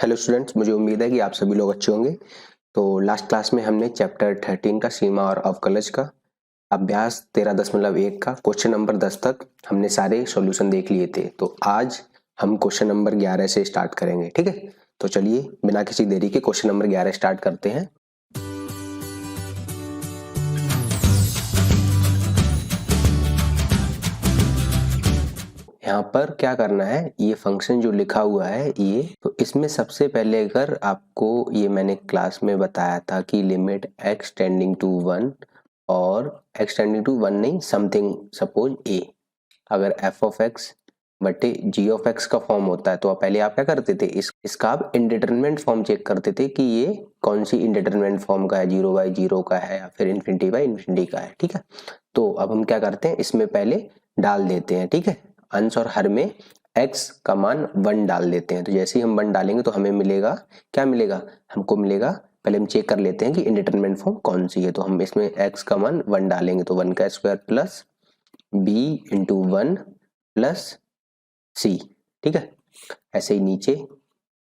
Hello students, मुझे उम्मीद है कि आप सभी लोग अच्छे होंगे। तो लास्ट क्लास में हमने चैप्टर 13 का सीमा और अवकलज का अभ्यास 13.1 का क्वेश्चन नंबर 10 तक हमने सारे सॉल्यूशन देख लिए थे। तो आज हम क्वेश्चन नंबर 11 से स्टार्ट करेंगे। ठीक है, तो चलिए बिना किसी देरी के क्वेश्चन नंबर 11 स्टार्ट करते हैं। यहाँ पर क्या करना है, ये फंक्शन जो लिखा हुआ है ये, तो इसमें सबसे पहले अगर आपको ये मैंने क्लास में बताया था कि लिमिट x टेंडिंग टू 1 और x टेंडिंग टू 1 नहीं, समथिंग सपोज a, अगर f ऑफ x बटे g ऑफ x का फॉर्म होता है तो पहले आप क्या करते थे, इसका आप इंडिटरमिनेंट फॉर्म चेक करते थे कि ये कौन सी इंडिटरमिनेंट फॉर्म का है, 0/0 का है या फिर इन्फिनिटी का है। ठीक है, तो अब हम क्या करते हैं, इसमें पहले डाल देते हैं। ठीक है, अंश और हर में x का मान 1 डाल देते हैं। तो जैसे ही हम 1 डालेंगे तो हमें मिलेगा, क्या मिलेगा, हमको मिलेगा, पहले हम चेक कर लेते हैं कि इंडिटरमिनेंट फॉर्म कौन सी है। तो हम इसमें x का मान 1 डालेंगे तो 1 का square plus b into 1 plus c। ठीक है, ऐसे ही नीचे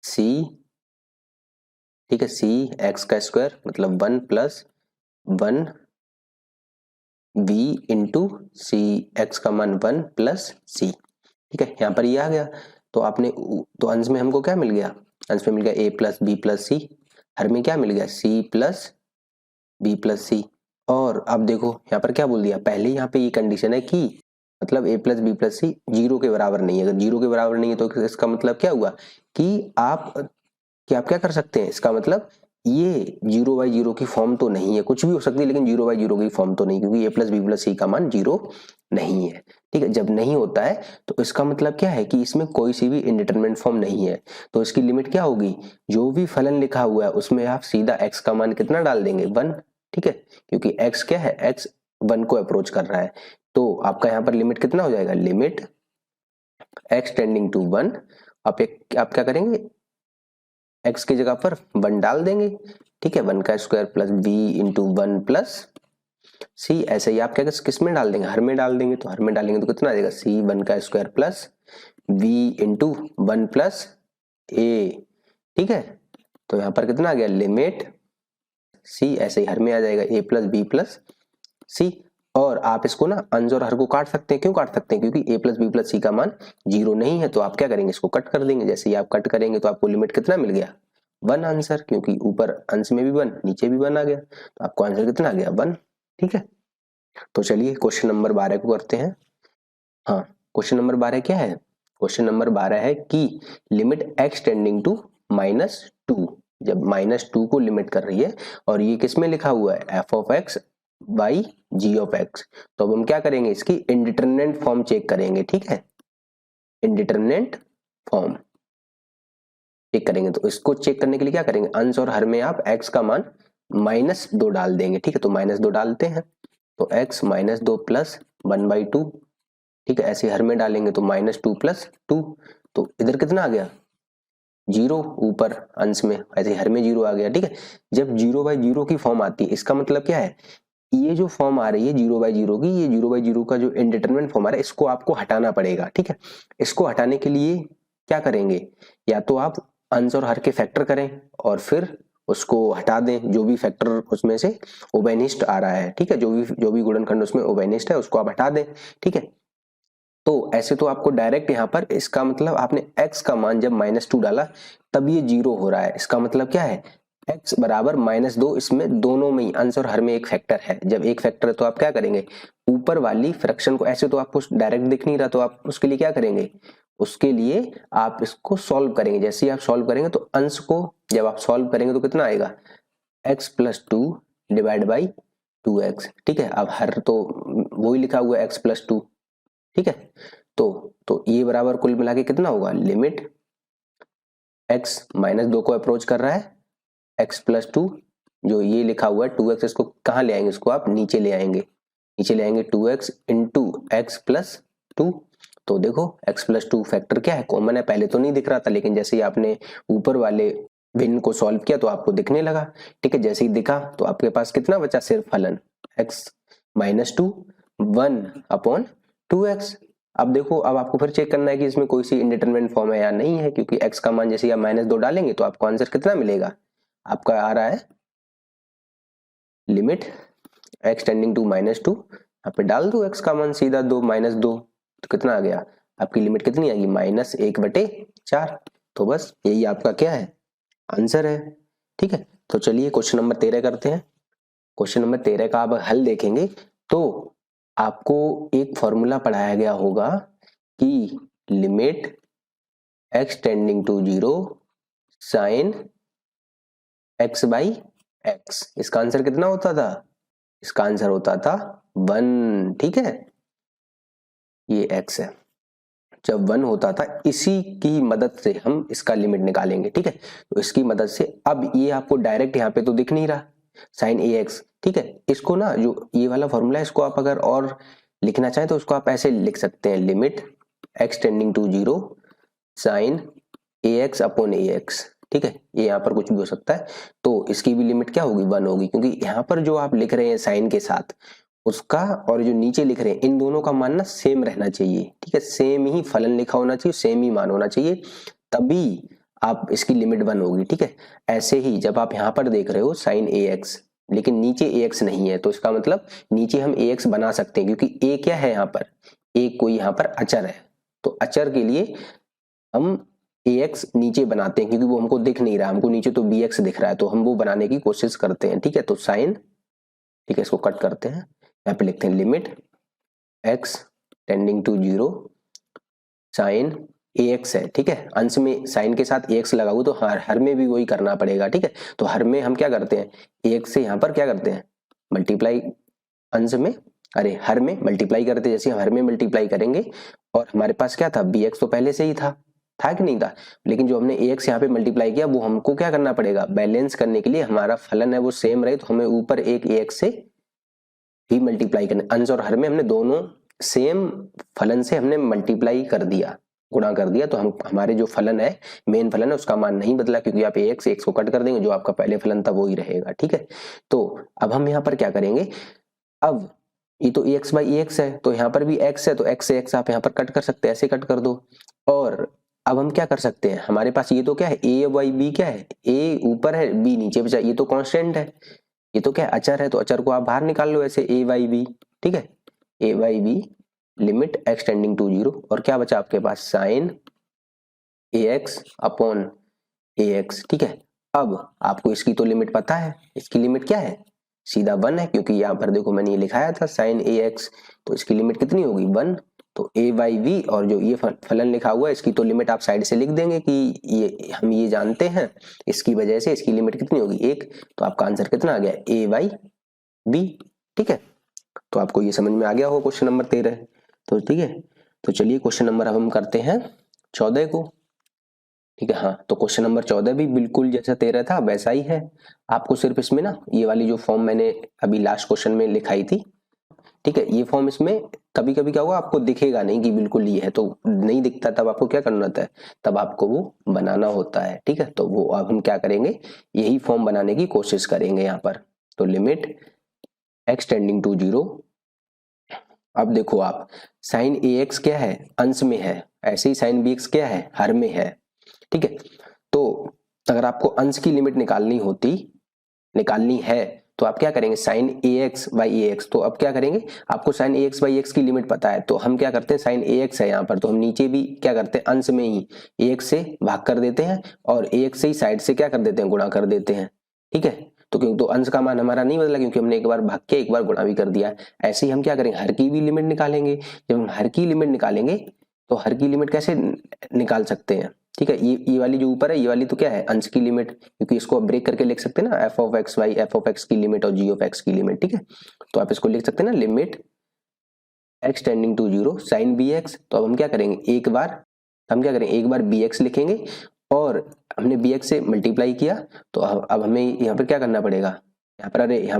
c, ठीक है, c x का स्क्वायर मतलब 1 प्लस 1 b इंटू सी, एक्स का मान 1 प्लस c। ठीक है, यहाँ पर ये आ गया। तो आपने तो अंश में हमको क्या मिल गया, अंश में मिल गया a प्लस बी प्लस सी, हर में क्या मिल गया c प्लस बी प्लस सी। और अब देखो यहाँ पर क्या बोल दिया, पहले यहाँ पे ये कंडीशन है कि मतलब a प्लस बी प्लस सी 0 के बराबर नहीं है। अगर 0 के बराबर नहीं है तो इसका मतलब क्या हुआ कि आप क्या कर सकते हैं, इसका मतलब ये 0/0 की फॉर्म तो नहीं है, कुछ भी हो सकती है लेकिन 0/0 की फॉर्म तो नहीं, क्योंकि a प्लस बी प्लस सी का मान 0 नहीं है। ठीक है, जब नहीं होता है तो इसका मतलब क्या है कि इसमें कोई सी भी इंडिटरमिनेंट फॉर्म नहीं है। तो इसकी लिमिट क्या होगी, जो भी फलन लिखा हुआ है उसमें आप सीधा x का मान कितना डाल देंगे, 1। ठीक है, क्योंकि x क्या है, x 1 को अप्रोच कर रहा है। तो आपका यहाँ पर लिमिट कितना हो जाएगा, लिमिट x टेंडिंग टू 1। आप क्या करेंगे, x की जगह पर 1 डाल देंगे। ठीक है, 1 का square plus b into 1 plus c। ऐसे ही आप क्या किस में डाल देंगे, हर में डाल देंगे। तो हर में डालेंगे तो कितना आ जाएगा, c 1 का square plus b into 1 plus a। ठीक है, तो यहाँ पर कितना आ गया, लिमिट c, ऐसे ही हर में आ जाएगा a प्लस बी प्लस सी। और आप इसको ना अंश और हर को काट सकते हैं। क्यों काट सकते हैं, क्योंकि a प्लस बी प्लस सी का मान 0 नहीं है। तो आप क्या करेंगे, इसको कट कर देंगे। जैसे ही आप कट करेंगे तो आपको लिमिट कितना मिल गया, 1 आंसर, क्योंकि ऊपर अंश में भी 1 नीचे भी 1 आ गया, तो आपको आंसर कितना आ गया, 1। ठीक है, तो चलिए क्वेश्चन नंबर 12 को करते हैं। हाँ, क्वेश्चन नंबर 12 क्या है, क्वेश्चन नंबर 12 है कि लिमिट x टेंडिंग टू -2, जब -2 को लिमिट कर रही है और ये किस में लिखा हुआ है, f of x by g of x। तो अब हम क्या करेंगे, इसकी इंडिटरमिनेंट फॉर्म चेक करेंगे। ठीक है, इंडिटरमिनेंट फॉर्म चेक करेंगे। तो इसको चेक करने के लिए क्या करेंगे, अंश और हर में आप x का मान -2 डाल देंगे। ठीक है, तो -2 डालते हैं तो x -2 प्लस 1/2। ठीक है, ऐसे हर में डालेंगे तो -2 प्लस 2, तो इधर कितना आ गया, 0 ऊपर अंश में, ऐसे हर में 0 आ गया। ठीक है, जब 0/0 की फॉर्म आती है इसका मतलब क्या है, ये जो फॉर्म आ रही है 0/0 की, ये 0/0 का जो इंडिटरमिनेंट फॉर्म आ रहा है इसको आपको हटाना पड़ेगा। ठीक है, इसको हटाने के लिए क्या करेंगे, या तो आप अंश और हर के फैक्टर करें और फिर उसको हटा दें, जो भी फैक्टर उसमें से उभयनिष्ठ आ रहा है। ठीक है, जो भी गुणनखंड उसमें उभयनिष्ठ है उसको आप हटा दें। ठीक है, तो ऐसे तो आपको डायरेक्ट यहाँ पर इसका मतलब आपने x का मान जब -2 डाला तब ये 0 हो रहा है। इसका मतलब क्या है, x बराबर -2, इसमें दोनों में ही अंश और हर में एक फैक्टर है। जब एक फैक्टर है तो आप क्या करेंगे, ऊपर वाली फ्रैक्शन को, ऐसे तो आपको डायरेक्ट दिख नहीं रहा तो आप उसके लिए क्या करेंगे, उसके लिए आप इसको सॉल्व करेंगे। जैसे ही आप सॉल्व करेंगे तो अंश को जब आप सॉल्व करेंगे तो कितना आएगा, x plus 2 divide by 2x। ठीक है, अब हर तो वही लिखा हुआ है x प्लस 2। ठीक है, तो ये बराबर कुल मिला के कितना होगा, लिमिट x -2 को अप्रोच कर रहा है, x प्लस 2 जो ये लिखा हुआ है 2x, इसको कहाँ ले आएंगे, इसको आप नीचे ले आएंगे, नीचे ले आएंगे 2x इंटू एक्स प्लस 2। तो देखो x प्लस 2 फैक्टर क्या है, कॉमन है, पहले तो नहीं दिख रहा था लेकिन जैसे ही आपने ऊपर वाले भिन्न को सॉल्व किया तो आपको दिखने लगा। ठीक है, जैसे ही दिखा तो आपके पास कितना बचा, सिर्फ फलन x -2 1/2x। अब देखो, अब आपको फिर चेक करना है कि इसमें कोई सी इंडिटरमिनेट फॉर्म है या नहीं है, क्योंकि x का मान जैसे आप -2 डालेंगे तो आपको आंसर कितना मिलेगा, आपका आ रहा है लिमिट x टेंडिंग टू -2, यहाँ पे डाल दो x का मान सीधा 2 -2, तो कितना आ गया, आपकी लिमिट कितनी आएगी -1/4। तो बस यही आपका क्या है, आंसर है। ठीक है, तो चलिए क्वेश्चन नंबर 13 करते हैं। क्वेश्चन नंबर 13 का आप हल देखेंगे तो आपको एक फॉर्मूला पढ़ाया गया होगा कि limit x tending to 0 sine x/x, इसका आंसर कितना होता था, इसका आंसर होता था 1। ठीक है, ये x है, जब 1 होता था, इसी की मदद से हम इसका लिमिट निकालेंगे। ठीक है, तो इसकी मदद से अब ये आपको डायरेक्ट यहाँ पे तो दिख नहीं रहा साइन ax। ठीक है, इसको ना जो ये वाला फॉर्मूला है, इसको आप अगर और लिखना चाहें तो उसको आप ऐसे लिख सकते हैं, limit x tending to 0 sine ax/ax। ठीक है, ये यहाँ पर कुछ भी हो सकता है, तो इसकी भी लिमिट क्या होगी, 1 होगी, क्योंकि यहाँ पर जो आप लिख रहे हैं साइन के साथ, उसका और जो नीचे लिख रहे हैं, इन दोनों का मान ना सेम रहना चाहिए। ठीक है, सेम ही फलन लिखा होना चाहिए, सेम ही मान होना चाहिए, तभी आप इसकी लिमिट 1 होगी। ठीक है, ऐसे ही जब आप यहाँ पर देख रहे हो साइन ax, लेकिन नीचे ax नहीं है, तो इसका मतलब नीचे हम ax बना सकते हैं, क्योंकि a क्या है यहाँ पर, a कोई यहाँ पर अचर है, तो अचर के लिए हम ax नीचे बनाते हैं, क्योंकि वो हमको दिख नहीं रहा, हमको नीचे तो bx दिख रहा है, तो हम वो बनाने की कोशिश करते हैं। ठीक है, तो साइन, ठीक है, इसको कट करते हैं, यहाँ पे लिखते हैं limit x tending to 0 sine ax है। ठीक है, अंश में साइन के साथ ax लगाऊं तो हर में भी वही करना पड़ेगा। ठीक है, तो हर में हम क्या करते हैं, ax से यहाँ पर क्या करते हैं, मल्टीप्लाई, अंश में, अरे हर में मल्टीप्लाई करते हैं, जैसे हम हर में मल्टीप्लाई करेंगे, और हमारे पास क्या था, bx तो पहले से ही था कि नहीं था, लेकिन जो हमने ax यहाँ पे मल्टीप्लाई किया, वो हमको क्या करना पड़ेगा, बैलेंस करने के लिए, हमारा फलन है वो सेम रहे, तो हमें ऊपर एक ax से भी मल्टीप्लाई करना, अंश और हर में हमने दोनों सेम फलन से हमने मल्टीप्लाई कर दिया, गुणा कर दिया, तो हम हमारे जो फलन है, मेन फलन है, उसका मान नहीं बदला, क्योंकि आप x को कट कर देंगे, जो आपका पहले फलन था वो ही रहेगा। ठीक है, तो अब हम यहाँ पर क्या करेंगे, अब ये तो ax/ax है, तो यहाँ पर भी x है, तो x से x आप यहाँ पर कट कर सकते हैं, ऐसे कट कर दो। और अब हम क्या कर सकते हैं, हमारे पास ये तो क्या है, a/b क्या है, a ऊपर है, b नीचे बचा, ये तो कांस्टेंट है, ये तो क्या है, अचर है, तो अचर को आप बाहर निकाल लो ऐसे, a/b। ठीक है, a/b limit x tending to 0, और क्या बचा आपके पास, साइन ax/ax। ठीक है, अब आपको इसकी तो लिमिट पता है, इसकी लिमिट क्या है, सीधा 1 है, क्योंकि यहाँ पर देखो मैंने ये लिखाया था साइन ax, तो इसकी लिमिट कितनी होगी, 1। तो a/b और जो ये फलन लिखा हुआ है, इसकी तो लिमिट आप साइड से लिख देंगे कि ये हम ये जानते हैं, इसकी वजह से इसकी लिमिट कितनी होगी, 1, तो आपका आंसर कितना आ गया, a/b। ठीक है, तो आपको ये समझ में आ गया होगा क्वेश्चन नंबर 13। तो ठीक है, तो चलिए क्वेश्चन नंबर अब हम करते हैं 14 को। ठीक है, हाँ, तो क्वेश्चन नंबर 14 भी बिल्कुल जैसा 13 था वैसा ही है, आपको सिर्फ इसमें ना ये वाली जो फॉर्म मैंने अभी लास्ट क्वेश्चन में लिखाई थी, ठीक है, ये फॉर्म इसमें कभी कभी क्या होगा, आपको दिखेगा नहीं कि बिल्कुल ये है, तो नहीं दिखता, तब आपको क्या करना होता है, तब आपको वो बनाना होता है। ठीक है, तो वो अब हम क्या करेंगे, यही फॉर्म बनाने की कोशिश करेंगे यहाँ पर। तो लिमिट x टेंडिंग टू 0, अब देखो आप, साइन ax क्या है, अंश में है, ऐसे ही साइन bx क्या है, हर में है। ठीक है, तो अगर आपको अंश की लिमिट निकालनी है तो आप क्या करेंगे, साइन ax/ax, तो अब क्या करेंगे, आपको साइन ax/ax की लिमिट पता है, तो हम क्या करते हैं, साइन ax है यहाँ पर, तो हम नीचे भी क्या करते हैं, अंश में ही ax से भाग कर देते हैं, और ax से ही साइड से क्या कर देते हैं, गुणा कर देते हैं। ठीक है, तो क्योंकि तो अंश का मान हमारा नहीं बदला, क्योंकि हमने एक बार भाग के एक बार गुणा भी कर दिया। ऐसे ही हम क्या करेंगे, हर की भी लिमिट निकालेंगे। जब हम हर की लिमिट निकालेंगे तो हर की लिमिट कैसे निकाल सकते हैं, ठीक है, ये वाली जो ऊपर है, ये वाली तो क्या है, अंश की लिमिट, क्योंकि इसको ब्रेक करके लिख सकते हैं ना, f of x y, f of x की लिमिट और जी ऑफ एक्स की लिमिट। ठीक है, तो आप इसको लिख सकते हैं ना, limit x tending to 0 sine b x. तो अब हम क्या करेंगे, एक बार बी एक्स लिखेंगे, और हमने bx से मल्टीप्लाई किया, तो अब हमें यहाँ पर क्या करना पड़ेगा, यहाँ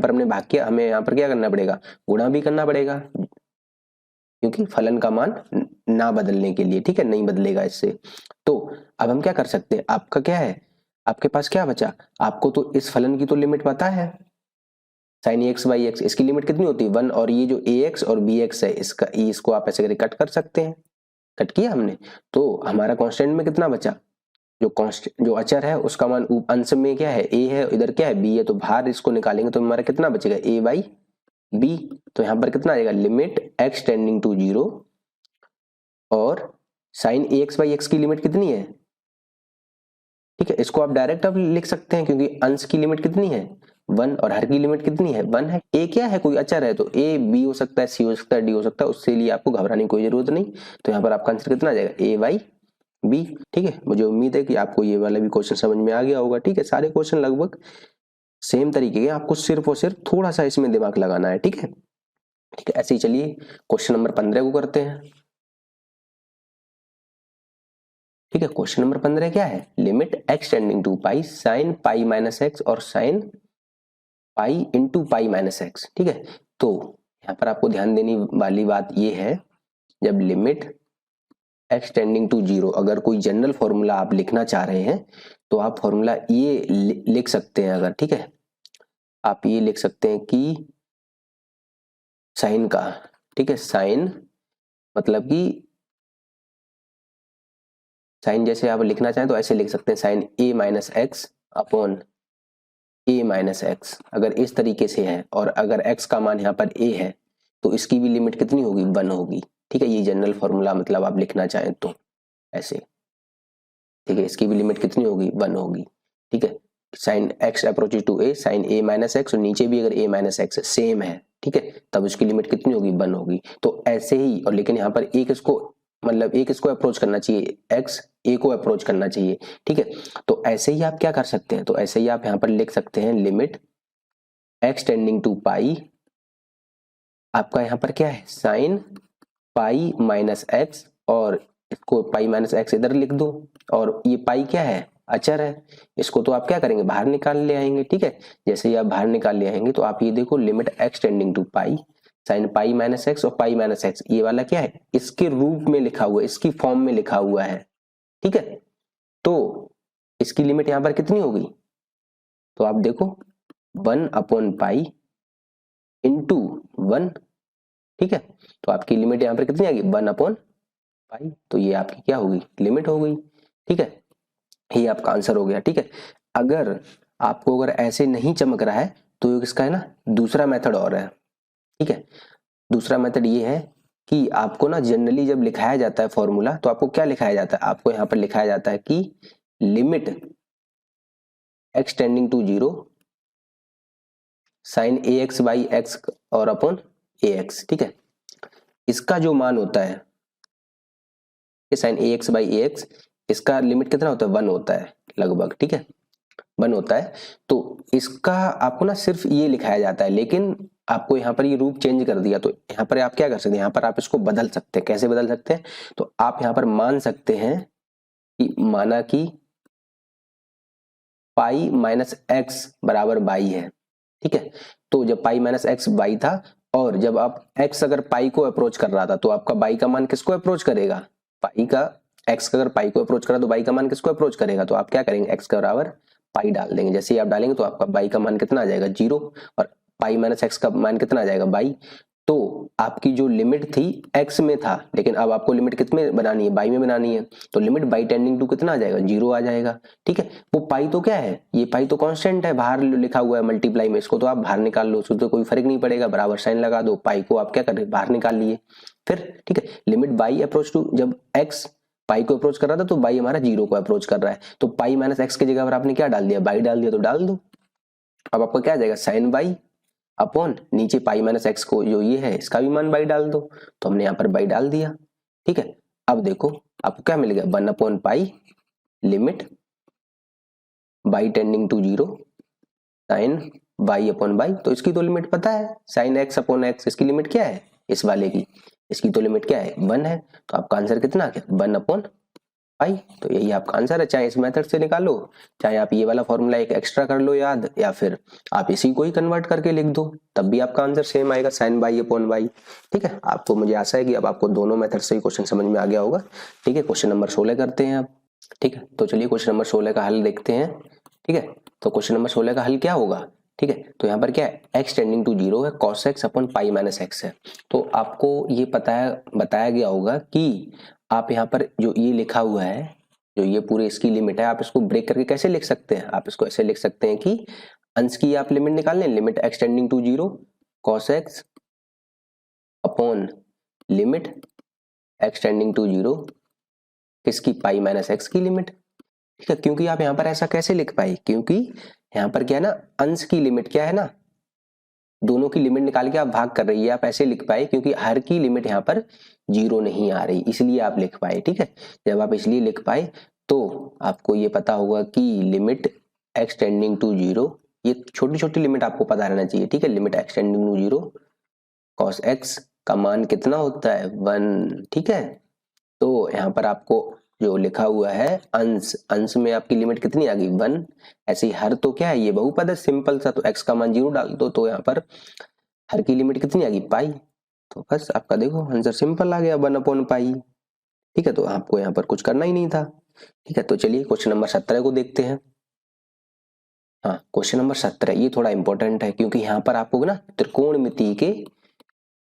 पर हमने भाग किया, हमें यहाँ पर क्या करना पड़ेगा, गुणा भी करना पड़ेगा, क्योंकि फलन का मान ना बदलने के लिए। ठीक है, नहीं बदलेगा इससे। तो अब हम क्या कर सकते हैं, आपका क्या है, आपके पास क्या बचा, आपको तो इस फलन की तो लिमिट पता है, साइन एक्स बाई एक्स, इसकी लिमिट कितनी होती है 1, और ये जो ए एक्स और बी एक्स है, इसको आप ऐसे करके कट कर सकते हैं। कट किया हमने, तो हमारा कांस्टेंट में कितना बचा, जो अचर है उसका मान अंश में क्या है, a है, इधर क्या है, b है, तो बाहर इसको निकालेंगे तो हमारा कितना बचेगा, a बाई b। तो यहाँ पर कितना आएगा, लिमिट x टेंडिंग टू 0 और साइन ax बाई x की लिमिट कितनी है, ठीक है, इसको आप डायरेक्ट अब लिख सकते हैं क्योंकि अंश की लिमिट कितनी है 1 और हर की लिमिट कितनी है 1 है। a क्या है, कोई अचर है, तो a b हो सकता है, c हो सकता है, d हो सकता है, उससे लिए आपको घबराने की कोई जरूरत नहीं। तो यहाँ पर आपका आंसर कितना आ जाएगा, a बाई b। ठीक है, मुझे उम्मीद है कि आपको ये वाला भी क्वेश्चन समझ में आ गया होगा। ठीक है, सारे क्वेश्चन लगभग सेम तरीके के, आपको सिर्फ और सिर्फ थोड़ा सा इसमें दिमाग लगाना है। ठीक है, ठीक है, ऐसे ही चलिए क्वेश्चन नंबर 15 को करते हैं। ठीक है, क्वेश्चन नंबर 15 क्या है, limit x tending to pi sine pi minus x और sine pi into pi minus x. ठीक है, तो यहाँ पर आपको ध्यान देने वाली बात ये है, जब लिमिट x टेंडिंग टू 0, अगर कोई जनरल फॉर्मूला आप लिखना चाह रहे हैं तो आप फॉर्मूला ये लिख सकते हैं। अगर ठीक है, आप ये लिख सकते हैं कि साइन का, ठीक है, साइन मतलब कि साइन जैसे आप लिखना चाहें तो ऐसे लिख सकते हैं, sine a minus x upon a minus x, अगर इस तरीके से है, और अगर x का मान यहाँ पर a है तो इसकी भी लिमिट कितनी होगी, 1 होगी। ठीक है, ये जनरल फॉर्मूला मतलब आप लिखना चाहें तो ऐसे, ठीक है, इसकी भी लिमिट कितनी होगी, 1 होगी। ठीक है, sine x approaches to a sine a minus x, और नीचे भी अगर a माइनस एक्स सेम है, ठीक है, तब उसकी लिमिट कितनी होगी, 1 होगी। तो ऐसे ही, और लेकिन यहाँ पर एक इसको मतलब एक इसको अप्रोच करना चाहिए, x a को अप्रोच करना चाहिए। ठीक है, तो ऐसे ही आप क्या कर सकते हैं, तो ऐसे ही आप यहाँ पर लिख सकते हैं, लिमिट x टेंडिंग टू पाई, आपका यहाँ पर क्या है, साइन पाई माइनस एक्स, और इसको पाई माइनस एक्स इधर लिख दो, और ये पाई क्या है, अचर है, इसको तो आप क्या करेंगे, बाहर निकाल ले आएंगे। ठीक है, जैसे ही आप बाहर निकाल ले आएंगे तो आप ये देखो, limit x tending to pi sine pi minus x और पाई माइनस एक्स, ये वाला क्या है, इसके रूप में लिखा हुआ है, इसकी फॉर्म में लिखा हुआ है। ठीक है, तो इसकी लिमिट यहां पर कितनी होगी, तो आप देखो 1 अपॉन पाई इंटू 1। ठीक है, तो आपकी लिमिट यहां पर कितनी आ गई, 1 अपॉन पाई, तो ये आपकी क्या होगी, लिमिट हो गई। ठीक है, ये आपका आंसर हो गया। ठीक है, अगर आपको अगर ऐसे नहीं चमक रहा है तो इसका है ना दूसरा मेथड और है। ठीक है, दूसरा मेथड ये है कि आपको ना जनरली जब लिखाया जाता है फॉर्मूला, तो आपको क्या लिखाया जाता है, आपको यहाँ पर लिखाया जाता है कि limit x tending to 0 sine a x by x और अपॉन ए एक्स। ठीक है, इसका जो मान होता है sine a x by a x, इसका लिमिट कितना होता है, 1 होता है लगभग। ठीक है, 1 होता है, तो इसका आपको ना सिर्फ ये लिखाया जाता है, लेकिन आपको यहाँ पर ये रूप चेंज कर दिया, तो यहाँ पर आप क्या कर सकते हैं, यहाँ पर आप इसको बदल सकते हैं। कैसे बदल सकते हैं, तो आप यहाँ पर मान सकते हैं कि माना कि पाई माइनस एक्स बराबर बाई है। ठीक है, तो जब पाई माइनस एक्स बाई था, और जब आप x अगर पाई को अप्रोच कर रहा था, तो आपका बाई का मान किसको अप्रोच करेगा, पाई का, x अगर पाई को अप्रोच करा तो बाई का मान किसको अप्रोच करेगा, तो आप क्या करेंगे, x के बराबर पाई डाल देंगे। जैसे ही आप डालेंगे तो आपका बाई का मान कितना आ जाएगा, 0, और पाई माइनस एक्स का मान कितना आ जाएगा, बाई। तो आपकी जो लिमिट थी x में था, लेकिन अब आपको लिमिट कितने बनानी है, बाई में बनानी है, तो लिमिट बाई टेंडिंग टू कितना आ जाएगा, 0 आ जाएगा। ठीक है, वो पाई तो क्या है, ये पाई तो कांस्टेंट है, बाहर लिखा हुआ है मल्टीप्लाई में, इसको तो आप बाहर निकाल लो, उसको तो कोई फर्क नहीं पड़ेगा, बराबर साइन लगा दो, पाई को आप क्या कर रहे बाहर निकाल लिए फिर। ठीक है, लिमिट बाई अप्रोच टू, जब x पाई को अप्रोच कर रहा था तो बाई हमारा 0 को अप्रोच कर रहा है, तो पाई माइनस एक्स की जगह पर आपने क्या डाल दिया, बाई डाल दिया, तो डाल दो। अब आपका क्या आ जाएगा, साइन बाई अपॉन नीचे पाई माइनस एक्स को जो ये है इसका भी मान बाई डाल दो, तो हमने यहाँ पर बाई डाल दिया। ठीक है, अब देखो आपको क्या मिल गया, 1 upon pi limit y tending to 0 sine y upon y, तो इसकी तो लिमिट पता है, साइन एक्स अपॉन एक्स, इसकी लिमिट क्या है, इस वाले की, इसकी तो लिमिट क्या है, 1 है, तो आपका आंसर कितना आ गया, 1 अपॉन पाई। तो यही आपका आंसर है, चाहे इस मेथड से निकालो, चाहे आप ये वाला फॉर्मूला एक एक्स्ट्रा कर लो याद, या फिर आप इसी को ही कन्वर्ट करके लिख दो, तब भी आपका आंसर सेम आएगा, साइन बाई अपॉन बाई। ठीक है, आपको मुझे आशा है कि अब आपको दोनों मेथड से ही क्वेश्चन समझ में आ गया होगा। ठीक है, क्वेश्चन नंबर 16 करते हैं आप। ठीक है, तो चलिए क्वेश्चन नंबर 16 का हल देखते हैं। ठीक है, तो क्वेश्चन नंबर 16 का हल क्या होगा, ठीक है, तो यहाँ पर क्या है, x टेंडिंग टू 0 है, cos x upon pi minus x है। तो आपको ये बताया गया होगा कि आप यहाँ पर जो ये लिखा हुआ है, जो ये पूरे इसकी लिमिट है, आप इसको ब्रेक करके कैसे लिख सकते हैं? आप इसको ऐसे लिख सकते हैं कि अंश की आप लिमिट निकाल लें, limit x tending to 0 cos x upon limit x tending to 0 किसकी, पाई माइनस एक्स की लिमिट। ठीक है, क्योंकि आप यहाँ पर ऐसा कैसे लिख पाए, क्योंकि यहाँ पर क्या है ना, अंश की लिमिट क्या है ना, दोनों की लिमिट निकाल के आप भाग कर रही है, आप ऐसे लिख पाए क्योंकि हर की लिमिट यहाँ पर 0 नहीं आ रही, इसलिए आप लिख पाए। ठीक है, जब आप इसलिए लिख पाए तो आपको ये पता होगा कि लिमिट एक्स टेंडिंग टू 0, ये छोटी छोटी लिमिट आपको पता रहना चाहिए। ठीक है, limit x tending to 0 cos x का मान कितना होता है, 1। ठीक है, तो यहाँ पर आपको जो लिखा हुआ है अंश, अंश में आपकी लिमिट कितनी आ गई, 1। ऐसे ही हर तो क्या है, ये बहुपद है सिंपल सा, तो x का मान 0 डाल दो, तो यहाँ पर हर की लिमिट कितनी आ गई, पाई। तो बस आपका देखो आंसर सिंपल आ गया, 1/पाई। ठीक है, तो आपको यहाँ पर कुछ करना ही नहीं था। ठीक है, तो चलिए क्वेश्चन नंबर 17 को देखते हैं। हाँ, क्वेश्चन नंबर 17 ये थोड़ा इंपॉर्टेंट है, क्योंकि यहाँ पर आपको ना त्रिकोणमिति के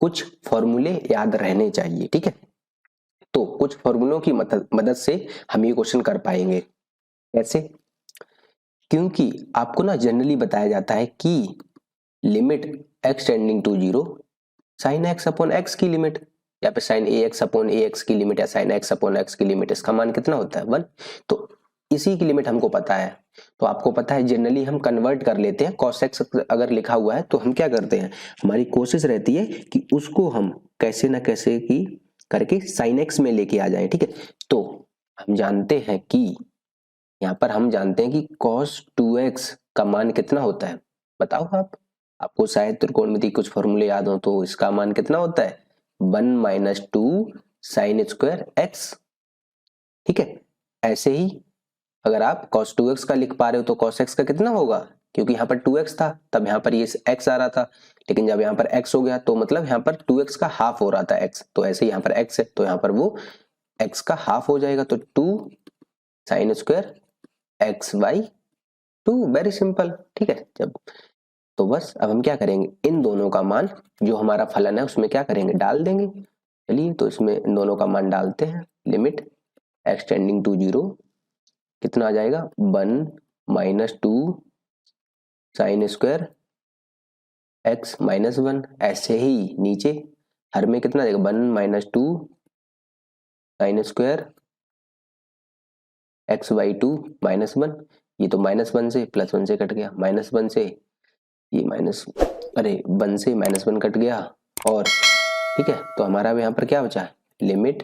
कुछ फॉर्मूले याद रहने चाहिए। ठीक है, तो कुछ फॉर्मूलों की मदद से हम ये क्वेश्चन कर पाएंगे। कैसे? क्योंकि आपको ना जनरली बताया जाता है कि limit x tending to 0 sine x upon x की लिमिट, या फिर sine a x upon a x की लिमिट, या साइन एक्स अपॉन एक्स की लिमिट, इसका मान कितना होता है, 1। तो इसी की लिमिट हमको पता है, तो आपको पता है जनरली हम कन्वर्ट कर लेते हैं, cos x अगर लिखा हुआ है तो हम क्या करते हैं, हमारी कोशिश रहती है कि उसको हम कैसे ना कैसे की करके साइन x में लेके आ जाएं। ठीक है, तो हम जानते हैं कि यहाँ पर हम जानते हैं कि cos 2x का मान कितना होता है, बताओ आप। आपको शायद त्रिकोणमिति कुछ फॉर्मूले याद हो, तो इसका मान कितना होता है, 1 - 2 साइन स्क्वायर एक्स। ठीक है, ऐसे ही अगर आप cos 2x का लिख पा रहे हो तो cos x का कितना होगा, क्योंकि यहाँ पर 2x था तब यहाँ पर ये x आ रहा था, लेकिन जब यहाँ पर x हो गया तो मतलब यहाँ पर 2x का हाफ हो रहा था x, तो ऐसे ही यहाँ पर x है तो यहाँ पर वो x का हाफ हो जाएगा, तो 2 sine square x/2, very simple. ठीक है, जब तो बस अब हम क्या करेंगे, इन दोनों का मान जो हमारा फलन है उसमें क्या करेंगे, डाल देंगे। चलिए, तो इसमें इन दोनों का मान डालते हैं, लिमिट एक्स टेंडिंग टू 0 कितना आ जाएगा, 1 - 2 साइन स्क्वायर x-1। ऐसे ही नीचे हर में कितना देगा, 1 - 2 साइन स्क्वायर x/2 -1। ये तो -1 से +1 से कट गया, -1 से ये माइनस, अरे 1 से -1 कट गया, और ठीक है, तो हमारा यहाँ पर क्या बचा, limit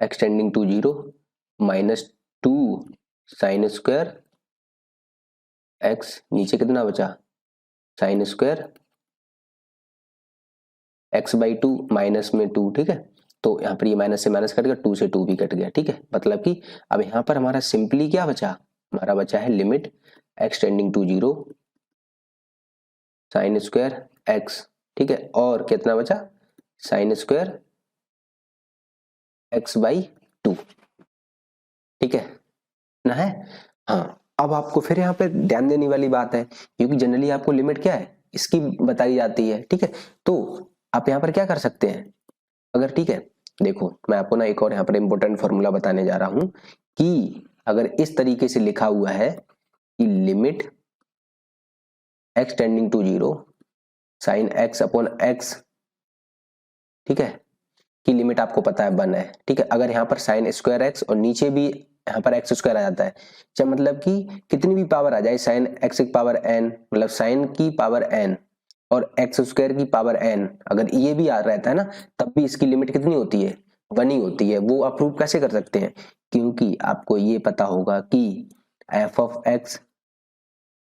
x tending to 0 -2 sine square x, नीचे कितना बचा, साइन स्क्वायर x/2 माइनस में 2। ठीक है, तो यहाँ पर ये माइनस से माइनस कट गया, 2 से 2 भी कट गया। ठीक है, मतलब कि अब यहाँ पर हमारा सिंपली क्या बचा, हमारा बचा है limit x tending to 0 sine square x। ठीक है, और कितना बचा, साइन स्क्वायर x/2। ठीक है ना, है। हाँ, अब आपको फिर यहाँ पे ध्यान देने वाली बात है, क्योंकि जनरली आपको लिमिट क्या है, इसकी बताई जाती है। ठीक है, तो आप यहाँ पर क्या कर सकते हैं, अगर, ठीक है, देखो मैं आपको ना एक और यहाँ पर इंपॉर्टेंट फॉर्मूला बताने जा रहा हूं कि अगर इस तरीके से लिखा हुआ है कि limit x tending to 0 sine x upon x, ठीक है, की लिमिट आपको पता है 1 है। ठीक है, अगर यहाँ पर साइन स्क्वायर एक्स और नीचे भी यहाँ पर एक्स स्क्वायर आ जाता है, जब मतलब कि कितनी भी पावर आ जाए, साइन एक्स की पावर n, मतलब साइन की पावर n और एक्स स्क्वायर की पावर n, अगर ये भी आ रहता है ना, तब भी इसकी लिमिट कितनी होती है, 1 ही होती है। वो आप प्रूव कैसे कर सकते हैं, क्योंकि आपको ये पता होगा कि एफ ऑफ एक्स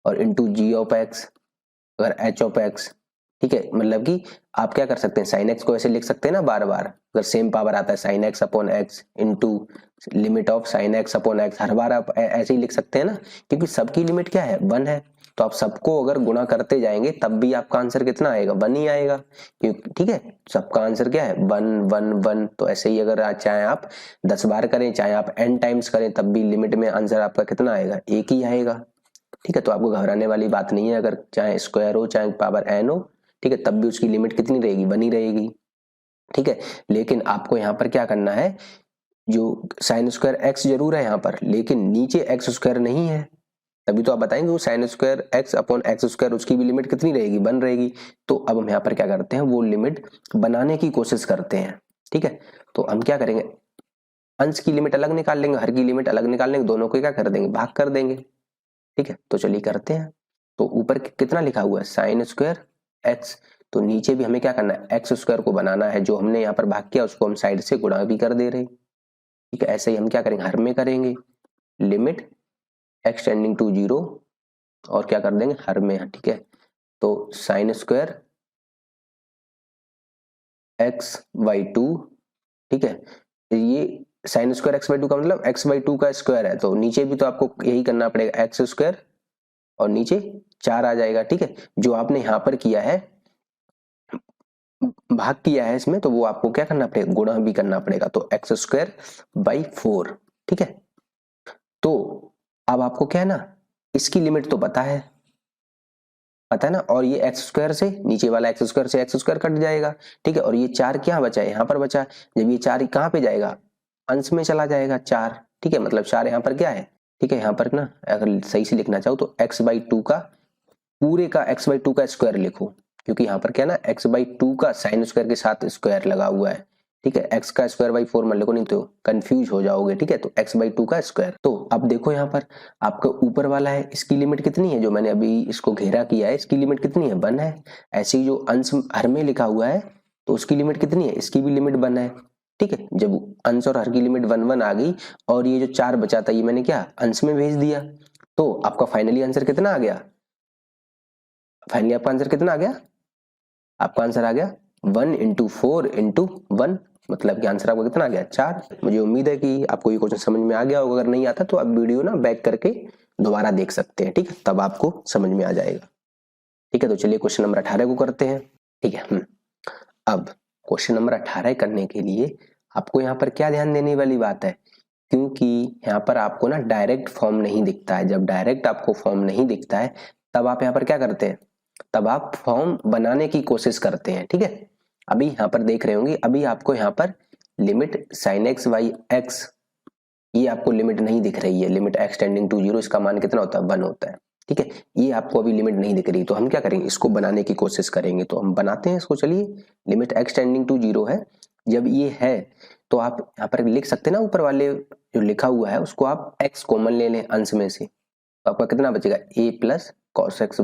और इंटू जी ऑफ एक्स अगर एच ऑफ एक्स, ठीक है, मतलब कि आप क्या कर सकते हैं, साइन एक्स को ऐसे लिख सकते हैं ना, बार बार अगर सेम पावर आता है, sine x upon x into limit of sine x upon x, हर बार आप ऐसे ही लिख सकते हैं ना, क्योंकि सबकी लिमिट क्या है, 1 है। तो आप सबको अगर गुणा करते जाएंगे तब भी आपका आंसर कितना आएगा, 1 ही आएगा, क्योंकि ठीक है, सबका आंसर क्या है, 1 1 1। तो ऐसे ही अगर चाहे आप 10 बार करें, चाहे आप n टाइम्स करें, तब भी लिमिट में आंसर आपका कितना आएगा, 1 ही आएगा। ठीक है, तो आपको घबराने वाली बात नहीं है, अगर चाहे स्क्वायर हो चाहे पावर n हो, ठीक है, तब भी उसकी लिमिट कितनी रहेगी, 1 ही रहेगी। ठीक है। लेकिन आपको यहाँ पर क्या करना है, जो साइन स्क्वायर एक्स जरूर है यहाँ पर, लेकिन नीचे एक्स स्क्वायर नहीं है, तभी तो आप बताएंगे वो sine square x upon x square, उसकी भी लिमिट कितनी रहेगी, 1 रहेगी। तो अब हम यहाँ पर क्या करते हैं, वो लिमिट बनाने की कोशिश करते हैं। ठीक है, तो हम क्या करेंगे, अंश की लिमिट अलग निकाल लेंगे, हर की लिमिट अलग निकाल लेंगे, दोनों को क्या कर देंगे, भाग कर देंगे। ठीक है, तो चलिए करते हैं। तो ऊपर कितना लिखा हुआ है, साइन स्क्वायर एक्स, तो नीचे भी हमें क्या करना है, एक्स स्क्वायर को बनाना है, जो हमने यहाँ पर भाग किया उसको हम साइड से गुणा भी कर दे रहे हैं। ठीक है, ऐसे ही हम क्या करेंगे, हर में करेंगे, लिमिट एक्स टेंडिंग टू 0 और क्या कर देंगे, हर में। ठीक है, तो साइन स्क्वायर एक्स बाई 2, ठीक है, ये साइन स्क्वायर एक्स बाई 2 का मतलब एक्स बाई 2 का स्क्वायर है, तो नीचे भी तो आपको यही करना पड़ेगा, एक्स स्क्वायर और नीचे 4 आ जाएगा। ठीक है, जो आपने यहाँ पर किया है, भाग किया है इसमें, तो वो आपको क्या करना पड़ेगा, गुणा भी करना पड़ेगा, तो एक्स स्क्वायर बाई 4। ठीक है, तो अब आपको क्या है ना, इसकी लिमिट तो पता है ना, और ये एक्स स्क्वायर से, नीचे वाला एक्स स्क्वायर से एक्स स्क्वायर कट जाएगा। ठीक है, और ये 4 क्या बचा है, यहाँ पर बचा, जब ये 4 कहाँ पे जाएगा, अंश में चला जाएगा 4। ठीक है, मतलब 4 यहाँ पर क्या है। ठीक है, यहाँ पर ना अगर सही से लिखना चाहो तो एक्स बाई 2 का पूरे का एक्स बाई 2 का स्क्वायर लिखो, क्योंकि यहाँ पर क्या है ना, एक्स बाई 2 का साइन स्क्वायर के साथ स्क्वायर लगा हुआ है। ठीक है, एक्स का स्क्वायर बाई 4 मत लिखो, नहीं तो कंफ्यूज हो जाओगे। ठीक है, तो एक्स बाई 2 का स्क्वायर। तो अब देखो यहाँ पर आपका ऊपर वाला है, इसकी लिमिट कितनी है, जो मैंने अभी इसको घेरा किया है, इसकी लिमिट कितनी है, 1 है। ऐसे ही जो अंश हर में लिखा हुआ है, तो उसकी लिमिट कितनी है, इसकी भी लिमिट 1 है। ठीक है, जब अंश और हर की लिमिट 1 आ गई, और ये जो 4 बचा था ये मैंने क्या अंश में भेज दिया, तो आपका फाइनली आंसर कितना आ गया, फाइनली आपका आंसर कितना आ गया, आपका आंसर आ गया 1 इंटू 4 इंटू 1, मतलब कि आंसर आपका कितना आ गया, 4। मुझे उम्मीद है कि आपको ये क्वेश्चन समझ में आ गया होगा, अगर नहीं आता तो आप वीडियो ना बैक करके दोबारा देख सकते हैं। ठीक है, तब आपको समझ में आ जाएगा। ठीक है, तो चलिए क्वेश्चन नंबर 18 को करते हैं। ठीक है, अब क्वेश्चन नंबर 18 करने के लिए आपको यहाँ पर क्या ध्यान देने वाली बात है, क्योंकि यहाँ पर आपको ना डायरेक्ट फॉर्म नहीं दिखता है। जब डायरेक्ट आपको फॉर्म नहीं दिखता है, तब आप यहाँ पर क्या करते हैं, तब आप फॉर्म बनाने की कोशिश करते हैं। ठीक है, अभी यहाँ पर देख रहे होंगे, अभी आपको यहाँ पर limit sign x by x, ये आपको लिमिट नहीं दिख रही है, लिमिट एक्स टेंडिंग टू 0, इसका मान कितना होता है, 1 होता है। ठीक है, ये आपको अभी लिमिट नहीं दिख रही, तो हम क्या करेंगे, इसको बनाने की कोशिश करेंगे। तो हम बनाते हैं इसको, चलिए। लिमिट एक्स टेंडिंग टू 0 है, जब ये है तो आप यहाँ पर लिख सकते हैं ना, ऊपर वाले जो लिखा हुआ है उसको आप x कॉमन ले लें अंश में से, तो आपका कितना बचेगा, a प्लस कॉस एक्स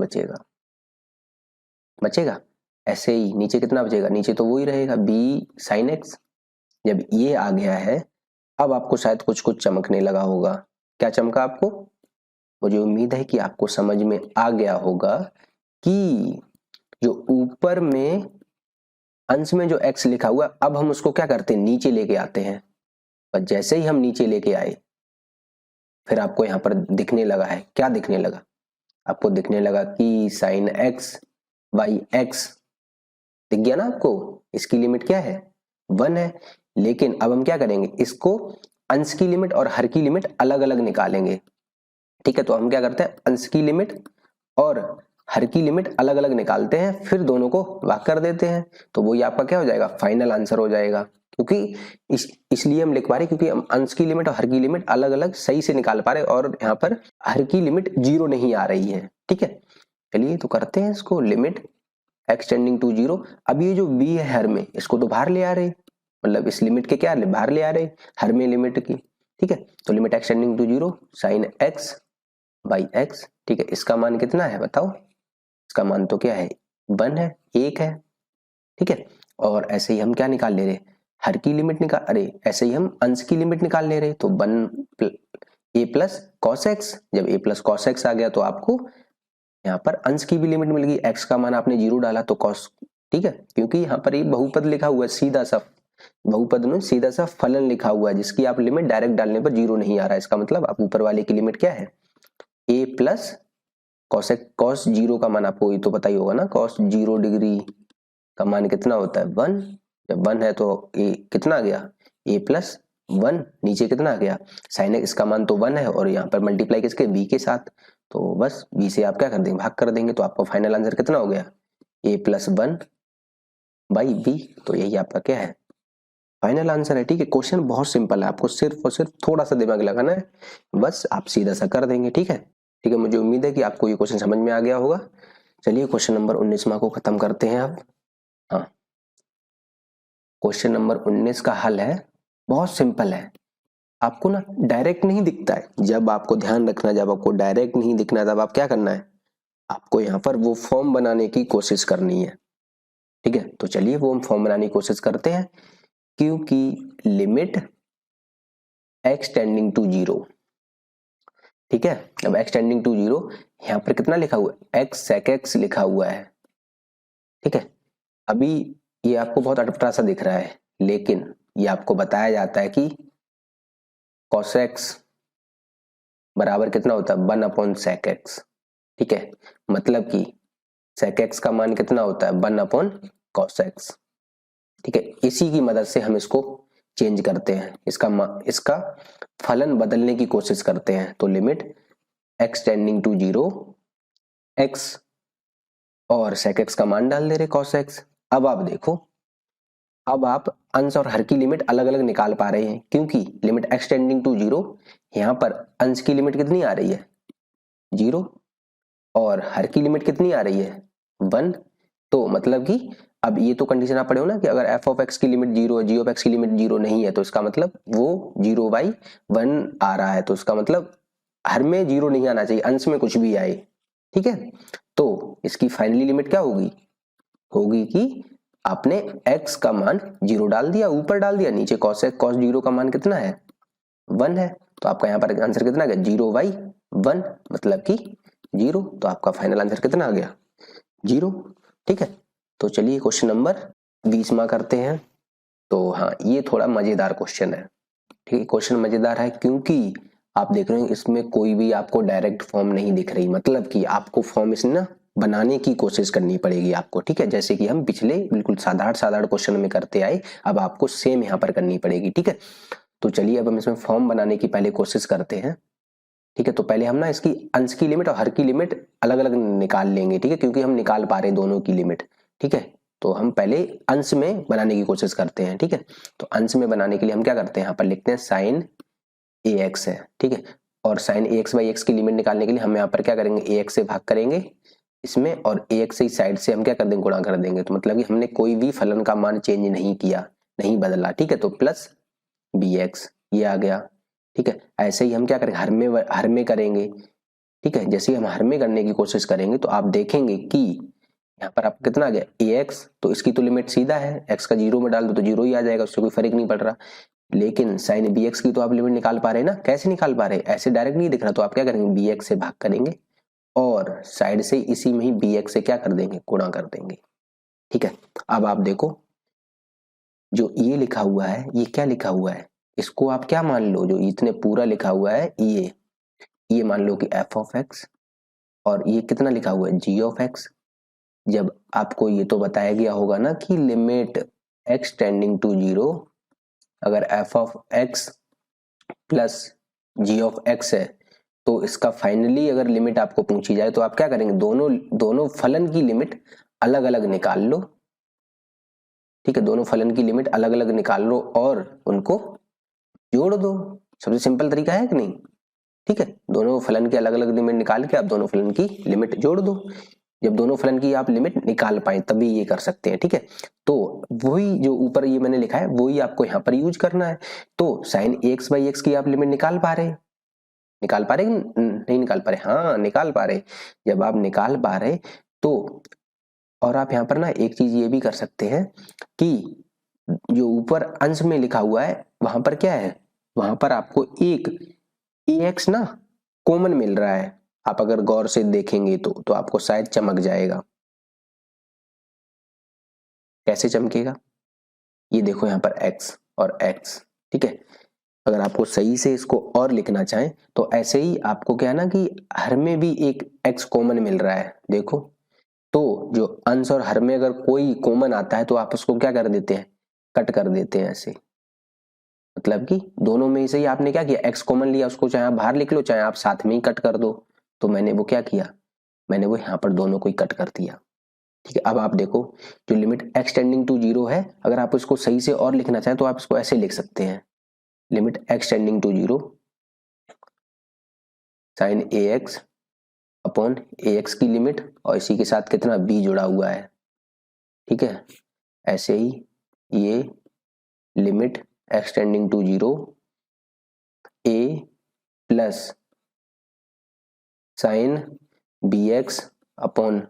बचेगा। ऐसे ही नीचे कितना बचेगा, नीचे तो वही रहेगा b साइन एक्स। जब ये आ गया है, अब आपको शायद कुछ कुछ चमकने लगा होगा। क्या चमका आपको, मुझे उम्मीद है कि आपको समझ में आ गया होगा कि जो ऊपर में अंश में जो x लिखा हुआ, अब हम उसको क्या करते हैं, नीचे लेके आते हैं। पर जैसे ही हम नीचे लेके आए, फिर आपको यहाँ पर दिखने लगा है, क्या दिखने लगा, आपको दिखने लगा कि साइन एक्स बाई एक्स दिख गया ना आपको, इसकी लिमिट क्या है, 1 है। लेकिन अब हम क्या करेंगे, इसको अंश की लिमिट और हर की लिमिट अलग अलग निकालेंगे। ठीक है, तो हम क्या करते हैं, अंश की लिमिट और हर की लिमिट अलग अलग निकालते हैं, फिर दोनों को भाग कर देते हैं, तो वही आपका क्या हो जाएगा, फाइनल आंसर हो जाएगा। क्योंकि इसलिए हम लिख पा रहे क्योंकि हम अंश की लिमिट और हर की लिमिट अलग अलग सही से निकाल पा रहे, और यहाँ पर हर की लिमिट 0 नहीं आ रही है। ठीक है, चलिए तो करते हैं इसको, लिमिट एक्स टेंडिंग टू 0। अब ये जो b है हर में, इसको तो बाहर ले आ रहे, मतलब इस लिमिट के क्या बाहर ले आ रहे, हर में लिमिट की। ठीक है, तो limit x tending to 0 sine x by x. ठीक है, इसका मान कितना है बताओ, इसका मान तो क्या है, 1 है, 1 है। ठीक है, और ऐसे ही हम क्या निकाल ले रहे, हर की लिमिट निकाल, अरे ऐसे ही हम अंश की लिमिट निकाल ले रहे, तो 1 a प्लस कॉस एक्स। जब a प्लस कॉस एक्स आ गया, तो आपको यहाँ पर अंश की भी लिमिट मिल गई, x का मान आपने 0 डाला तो cos। ठीक है, क्योंकि यहाँ पर ये बहुपद लिखा हुआ है, सीधा सा बहुपद में सीधा सा फलन लिखा हुआ है, जिसकी आप लिमिट डायरेक्ट डालने पर 0 नहीं आ रहा है। इसका मतलब आप ऊपर वाले की लिमिट क्या है, a प्लस cos 0 का मान आपको ये तो पता ही होगा ना, cos 0 डिग्री का मान कितना होता है, 1। जब 1 है तो a कितना आ गया, a प्लस 1, नीचे कितना आ गया साइन एक्स, इसका मान तो 1 है, और यहाँ पर मल्टीप्लाई किसके, b के साथ, तो बस b से आप क्या कर देंगे, भाग कर देंगे, तो आपका फाइनल आंसर कितना हो गया, a प्लस 1 बाई बी। तो यही आपका क्या है, फाइनल आंसर है। ठीक है, क्वेश्चन बहुत सिंपल है, आपको सिर्फ और सिर्फ थोड़ा सा दिमाग लगाना है, बस आप सीधा सा कर देंगे। ठीक है, ठीक है, मुझे उम्मीद है कि आपको ये क्वेश्चन समझ में आ गया होगा। चलिए क्वेश्चन नंबर 19 को खत्म करते हैं अब। हाँ, क्वेश्चन नंबर 19 का हल है, बहुत सिंपल है। आपको ना डायरेक्ट नहीं दिखता है, जब आपको ध्यान रखना, जब आपको डायरेक्ट नहीं दिखना है तब आप क्या करना है, आपको यहाँ पर वो फॉर्म बनाने की कोशिश करनी है। ठीक है, तो चलिए वो हम फॉर्म बनाने की कोशिश करते हैं। क्योंकि limit x tending to zero, ठीक है, अब एक्स टेंडिंग टू जीरो, यहाँ पर कितना लिखा हुआ है, एक्स सेक एक्स लिखा हुआ है। ठीक है, अभी ये आपको बहुत अटपटा सा दिख रहा है, लेकिन ये आपको बताया जाता है कि cos x बराबर कितना होता है, 1/sec x। ठीक है, मतलब कि sec x का मान कितना होता है, 1/cos x। ठीक है, इसी की मदद से हम इसको चेंज करते हैं, इसका फलन बदलने की कोशिश करते हैं। तो limit x tending to zero, x और sec x का मान डाल दे रहे cos x। अब आप देखो, अब आप अंश और हर की लिमिट अलग अलग निकाल पा रहे हैं, क्योंकि limit x tending to zero, यहाँ पर अंश की लिमिट कितनी आ रही है, जीरो, और हर की लिमिट कितनी आ रही है, 1। तो मतलब कि अब ये तो कंडीशन आप पढ़े हो ना कि अगर f ऑफ x की लिमिट जीरो है, g ऑफ x की लिमिट जीरो नहीं है, तो इसका मतलब वो 0/1 आ रहा है। तो इसका मतलब हर में जीरो नहीं आना चाहिए, अंश में कुछ भी आए। ठीक है, तो इसकी फाइनली लिमिट क्या होगी, होगी कि आपने x का मान जीरो डाल दिया, ऊपर डाल दिया, नीचे cos जीरो का मान कितना है, 1 है। तो आपका यहाँ पर आंसर कितना आ गया, 0/1, मतलब कि जीरो। तो आपका फाइनल आंसर कितना आ गया, जीरो। ठीक है, तो चलिए क्वेश्चन नंबर 20 करते हैं। तो हाँ, ये थोड़ा मजेदार क्वेश्चन है। ठीक है, क्वेश्चन मजेदार है क्योंकि आप देख रहे हैं इसमें कोई भी आपको डायरेक्ट फॉर्म नहीं दिख रही, मतलब कि आपको फॉर्म इसमें ना बनाने की कोशिश करनी पड़ेगी आपको। ठीक है, जैसे कि हम पिछले बिल्कुल साधारण क्वेश्चन में करते आए, अब आपको सेम यहाँ पर करनी पड़ेगी। ठीक है, तो चलिए अब हम इसमें फॉर्म बनाने की पहले कोशिश करते हैं। ठीक है, तो पहले हम ना इसकी अंश की लिमिट और हर की लिमिट अलग अलग निकाल लेंगे। ठीक है, क्योंकि हम निकाल पा रहे दोनों की लिमिट। ठीक है, तो हम पहले अंश में बनाने की कोशिश करते हैं। ठीक है, तो अंश में बनाने के लिए हम क्या करते हैं, यहाँ पर लिखते हैं साइन ए एक्स है। ठीक है, और sine a x by x की लिमिट निकालने के लिए हम यहाँ पर क्या करेंगे, ए एक्स से भाग करेंगे इसमें, और ए एक्स इस साइड से हम क्या कर देंगे, गुणा कर देंगे। तो मतलब कि हमने कोई भी फलन का मान चेंज नहीं किया, नहीं बदला। ठीक है, तो प्लस बी एक्स ये आ गया। ठीक है, ऐसे ही हम क्या करेंगे, हर में करेंगे। ठीक है, जैसे ही हम हर में करने की कोशिश करेंगे तो आप देखेंगे कि यहाँ पर आपको कितना आ गया, ए एक्स, तो इसकी तो लिमिट सीधा है, एक्स का जीरो में डाल दो तो जीरो ही आ जाएगा, उससे कोई फर्क नहीं पड़ रहा। लेकिन साइन बी एक्स की तो आप लिमिट निकाल पा रहे हैं ना, कैसे निकाल पा रहे हैं, ऐसे डायरेक्ट नहीं दिख रहा, तो आप क्या करेंगे, बी एक्स से भाग करेंगे और साइड से इसी में ही बी एक्स से क्या कर देंगे, गुणा कर देंगे। ठीक है, अब आप देखो जो ये लिखा हुआ है, ये क्या लिखा हुआ है, इसको आप क्या मान लो, जो इतने पूरा लिखा हुआ है ये मान लो कि एफ ऑफ एक्स, और ये कितना लिखा हुआ है, जी ऑफ एक्स। जब आपको ये तो बताया गया होगा ना कि limit x tending to zero, अगर f of x plus g of x है, तो इसका फाइनली अगर लिमिट आपको पूछी जाए तो आप क्या करेंगे, दोनों फलन की लिमिट अलग अलग निकाल लो। ठीक है, दोनों फलन की लिमिट अलग अलग निकाल लो और उनको जोड़ दो। सबसे सिंपल तरीका है कि नहीं। ठीक है, दोनों फलन की अलग अलग लिमिट निकाल के आप दोनों फलन की लिमिट जोड़ दो। जब दोनों फलन की आप लिमिट निकाल पाए तभी ये कर सकते हैं। ठीक है, तो वही जो ऊपर ये मैंने लिखा है वही आपको यहाँ पर यूज करना है। तो साइन एक्स बाई एक्स की आप लिमिट निकाल पा रहे, नहीं निकाल पा रहे, हाँ निकाल पा रहे। जब आप निकाल पा रहे तो, और आप यहाँ पर ना एक चीज ये भी कर सकते हैं कि जो ऊपर अंश में लिखा हुआ है वहां पर क्या है, वहां पर आपको एक एक्स ना कॉमन मिल रहा है। आप अगर गौर से देखेंगे तो आपको शायद चमक जाएगा। कैसे चमकेगा, ये देखो यहाँ पर x और x। ठीक है, अगर आपको सही से इसको और लिखना चाहें तो ऐसे ही आपको क्या है ना कि हर में भी एक x कॉमन मिल रहा है, देखो। तो जो अंश और हर में अगर कोई कॉमन आता है तो आप उसको क्या कर देते हैं, कट कर देते हैं ऐसे। मतलब कि दोनों में से ही आपने क्या किया, x कॉमन लिया, उसको चाहे आप बाहर लिख लो चाहे आप साथ में ही कट कर दो। तो मैंने वो क्या किया, मैंने वो यहाँ पर दोनों को ही कट कर दिया। ठीक है, अब आप देखो जो लिमिट x टेंडिंग टू 0 है, अगर आप इसको सही से और लिखना चाहें तो आप इसको ऐसे लिख सकते हैं, limit x tending to 0 sine ax upon ax की लिमिट, और इसी के साथ कितना b जुड़ा हुआ है। ठीक है, ऐसे ही ये limit x tending to 0 a plus sine bx upon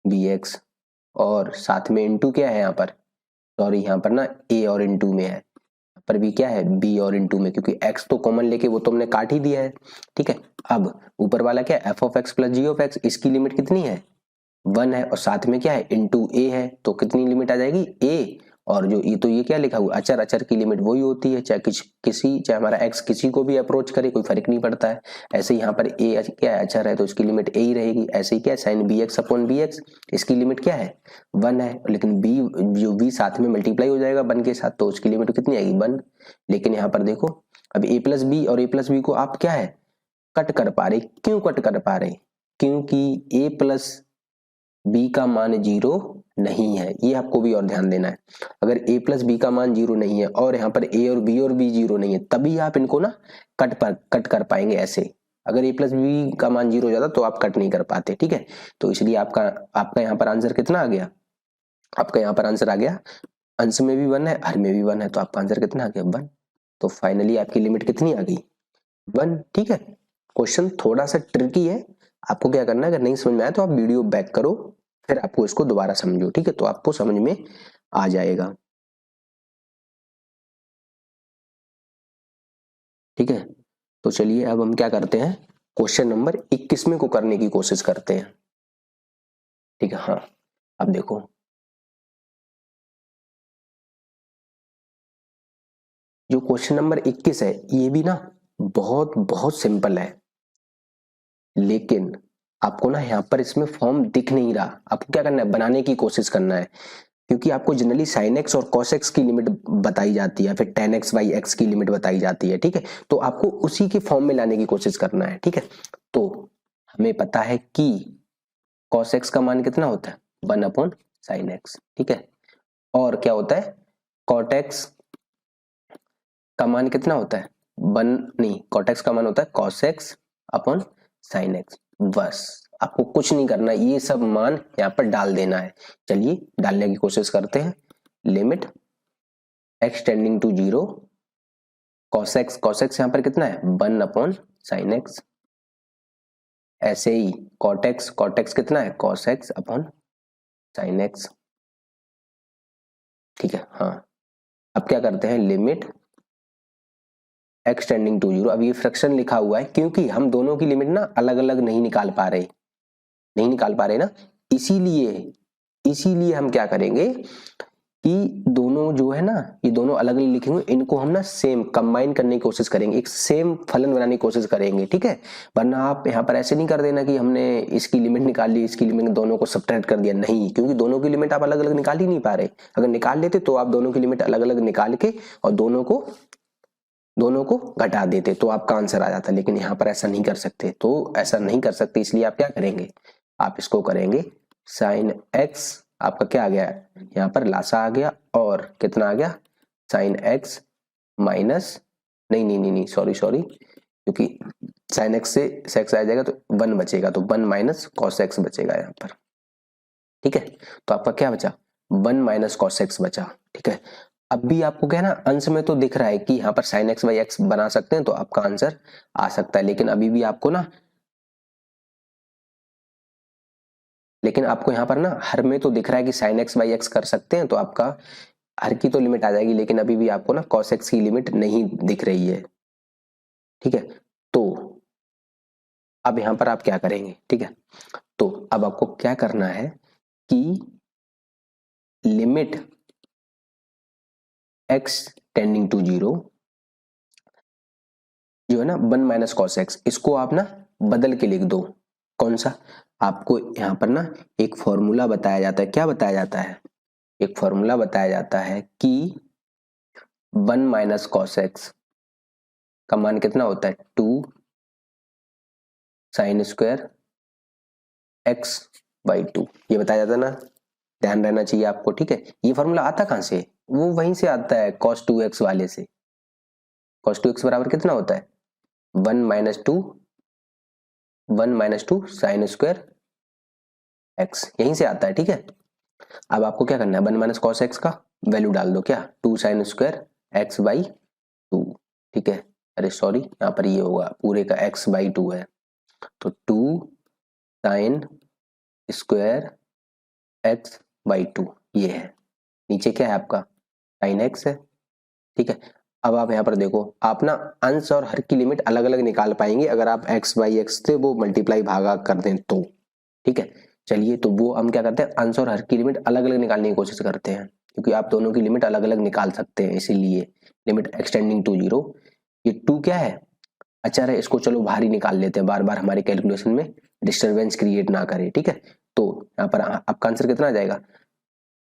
bx, और साथ में इनटू क्या है यहाँ पर, सॉरी यहाँ पर ना a और इनटू में है, यहाँ पर भी क्या है b और इनटू में, क्योंकि x तो कॉमन लेके वो तो हमने काट ही दिया है। ठीक है, अब ऊपर वाला क्या है f of x plus g of x, इसकी लिमिट कितनी है 1 है, और साथ में क्या है इनटू a है, तो कितनी लिमिट आ जाएगी a, और जो ये तो ये क्या लिखा हुआ अचर, अचर की लिमिट वही होती है, चाहे चाहे हमारा x किसी को भी अप्रोच करे कोई फर्क नहीं पड़ता है। ऐसे ही यहाँ पर a क्या है अचर है, तो इसकी लिमिट a ही रहेगी। ऐसे ही क्या है साइन bx अपॉन bx, इसकी लिमिट क्या है 1 है, लेकिन b जो b साथ में मल्टीप्लाई हो जाएगा 1 के साथ, तो उसकी लिमिट कितनी आएगी 1। लेकिन यहाँ पर देखो अब a प्लस बी और a प्लस बी को आप क्या है कट कर पा रहे, क्यों कट कर पा रहे, क्योंकि a प्लस b का मान 0 नहीं है, ये आपको भी और ध्यान देना है। अगर a प्लस बी का मान 0 नहीं है और यहाँ पर a और b 0 नहीं है, तभी आप इनको ना कट कर पाएंगे ऐसे। अगर a प्लस बी का मान 0 हो जाता तो आप कट नहीं कर पाते। ठीक है, तो इसलिए आपका आपका यहाँ पर आंसर कितना आ गया, आपका यहाँ पर आंसर आ गया, अंश में भी 1 है हर में भी 1 है, तो आपका आंसर कितना आ गया 1। तो फाइनली आपकी लिमिट कितनी आ गई 1। ठीक है, क्वेश्चन थोड़ा सा ट्रिकी है, आपको क्या करना है अगर नहीं समझ में आया तो आप वीडियो बैक करो, फिर आपको इसको दोबारा समझो। ठीक है, तो आपको समझ में आ जाएगा। ठीक है, तो चलिए अब हम क्या करते हैं, क्वेश्चन नंबर 21 को करने की कोशिश करते हैं। ठीक है, हाँ अब देखो जो क्वेश्चन नंबर 21 है ये भी ना बहुत बहुत सिंपल है, लेकिन आपको ना यहाँ पर इसमें फॉर्म दिख नहीं रहा, आपको क्या करना है बनाने की कोशिश करना है, क्योंकि आपको जनरली साइन एक्स और कॉस एक्स की लिमिट बताई जाती है, फिर टेन एक्स बाई एक्स की लिमिट बताई जाती है। ठीक है, तो आपको उसी के फॉर्म में लाने की कोशिश करना है। ठीक है, तो हमें पता है कि कॉस एक्स का मान कितना होता है 1 अपॉन साइन एक्स। ठीक है, और क्या होता है कॉट एक्स का मान कितना होता है 1, नहीं कॉट एक्स का मान होता है cos x upon sine x. बस आपको कुछ नहीं करना, ये सब मान यहाँ पर डाल देना है। चलिए डालने की कोशिश करते हैं, limit x tending to 0 cos x यहाँ पर कितना है 1 अपॉन साइन एक्स, ऐसे ही cot x कितना है cos x upon sine x. ठीक है, हाँ अब क्या करते हैं लिमिट x टेंडिंग टू 0, अब ये फ्रैक्शन लिखा हुआ है क्योंकि हम दोनों की लिमिट ना अलग अलग नहीं निकाल पा रहे ना, इसीलिए इसीलिए हम क्या करेंगे कि दोनों जो है ना ये दोनों अलग अलग लिखेंगे, इनको हम ना सेम कंबाइन करने की कोशिश करेंगे, एक सेम फलन बनाने की कोशिश करेंगे। ठीक है, वरना आप यहाँ पर ऐसे नहीं कर देना कि हमने इसकी लिमिट निकाल ली इसकी लिमिट दोनों को सब्ट्रैक्ट कर दिया, नहीं, क्योंकि दोनों की लिमिट आप अलग अलग निकाल ही नहीं पा रहे। अगर निकाल लेते तो आप दोनों की लिमिट अलग अलग निकाल के और दोनों को घटा देते तो आपका आंसर आ जाता, लेकिन यहाँ पर ऐसा नहीं कर सकते, तो ऐसा नहीं कर सकते इसलिए आप क्या करेंगे, आप इसको करेंगे साइन एक्स, आपका क्या आ गया यहाँ पर लासा आ गया, और कितना आ गया साइन एक्स माइनस, नहीं सॉरी, क्योंकि साइन एक्स से सेक्स आ जाएगा तो 1 बचेगा, तो 1 माइनस कॉस एक्स बचेगा यहाँ पर। ठीक है, तो आपका क्या बचा 1 माइनस कॉस एक्स बचा। ठीक है, अब भी आपको क्या है ना अंश में तो दिख रहा है कि यहाँ पर साइन एक्स बाई एक्स बना सकते हैं, तो आपका आंसर आ सकता है, लेकिन अभी भी आपको ना यहाँ पर ना हर में तो दिख रहा है कि साइन एक्स बाई एक्स कर सकते हैं, तो आपका हर की तो लिमिट आ जाएगी, लेकिन अभी भी आपको ना कॉस एक्स की लिमिट नहीं दिख रही है। ठीक है, तो अब यहाँ पर आप क्या करेंगे, ठीक है, तो अब आपको क्या करना है कि लिमिट x टेंडिंग टू 0 जो है ना 1 माइनस कॉस एक्स, इसको आप ना बदल के लिख दो। कौन सा, आपको यहाँ पर ना एक फॉर्मूला बताया जाता है, क्या बताया जाता है, एक फॉर्मूला बताया जाता है कि 1 माइनस कॉस एक्स का मान कितना होता है 2 साइन स्क्वायर एक्स बाई 2, ये बताया जाता है ना। ध्यान रहना चाहिए आपको, ठीक है। ये फॉर्मूला आता कहाँ से, वो वहीं से आता है cos 2x वाले से। cos 2x बराबर कितना होता है 1 minus two sine square x, यहीं से आता है, ठीक है। अब आपको क्या करना है 1 माइनस कॉस एक्स का वैल्यू डाल दो, क्या 2 साइन स्क्वायर एक्स बाई 2, ठीक है। अरे सॉरी, यहाँ पर ये होगा पूरे का x बाई 2 है, तो 2 साइन स्क्वायर एक्स बाई 2 ये है। नीचे क्या है आपका साइन एक्स है, ठीक है। अब आप यहाँ पर देखो, आप ना अंश और हर की लिमिट अलग अलग निकाल पाएंगे अगर आप x बाई एक्स से वो मल्टीप्लाई भागा कर दें तो, ठीक है। चलिए, तो वो हम क्या करते हैं, अंश और हर की लिमिट अलग अलग निकालने की कोशिश करते हैं, क्योंकि आप दोनों की लिमिट अलग अलग निकाल सकते हैं, इसीलिए लिमिट एक्सटेंडिंग टू 0। ये 2 क्या है, अचर है, इसको चलो बाहर ही निकाल लेते हैं, बार बार हमारे कैलकुलेशन में डिस्टर्बेंस क्रिएट ना करे, ठीक है। तो यहाँ पर आपका आंसर कितना आ जाएगा,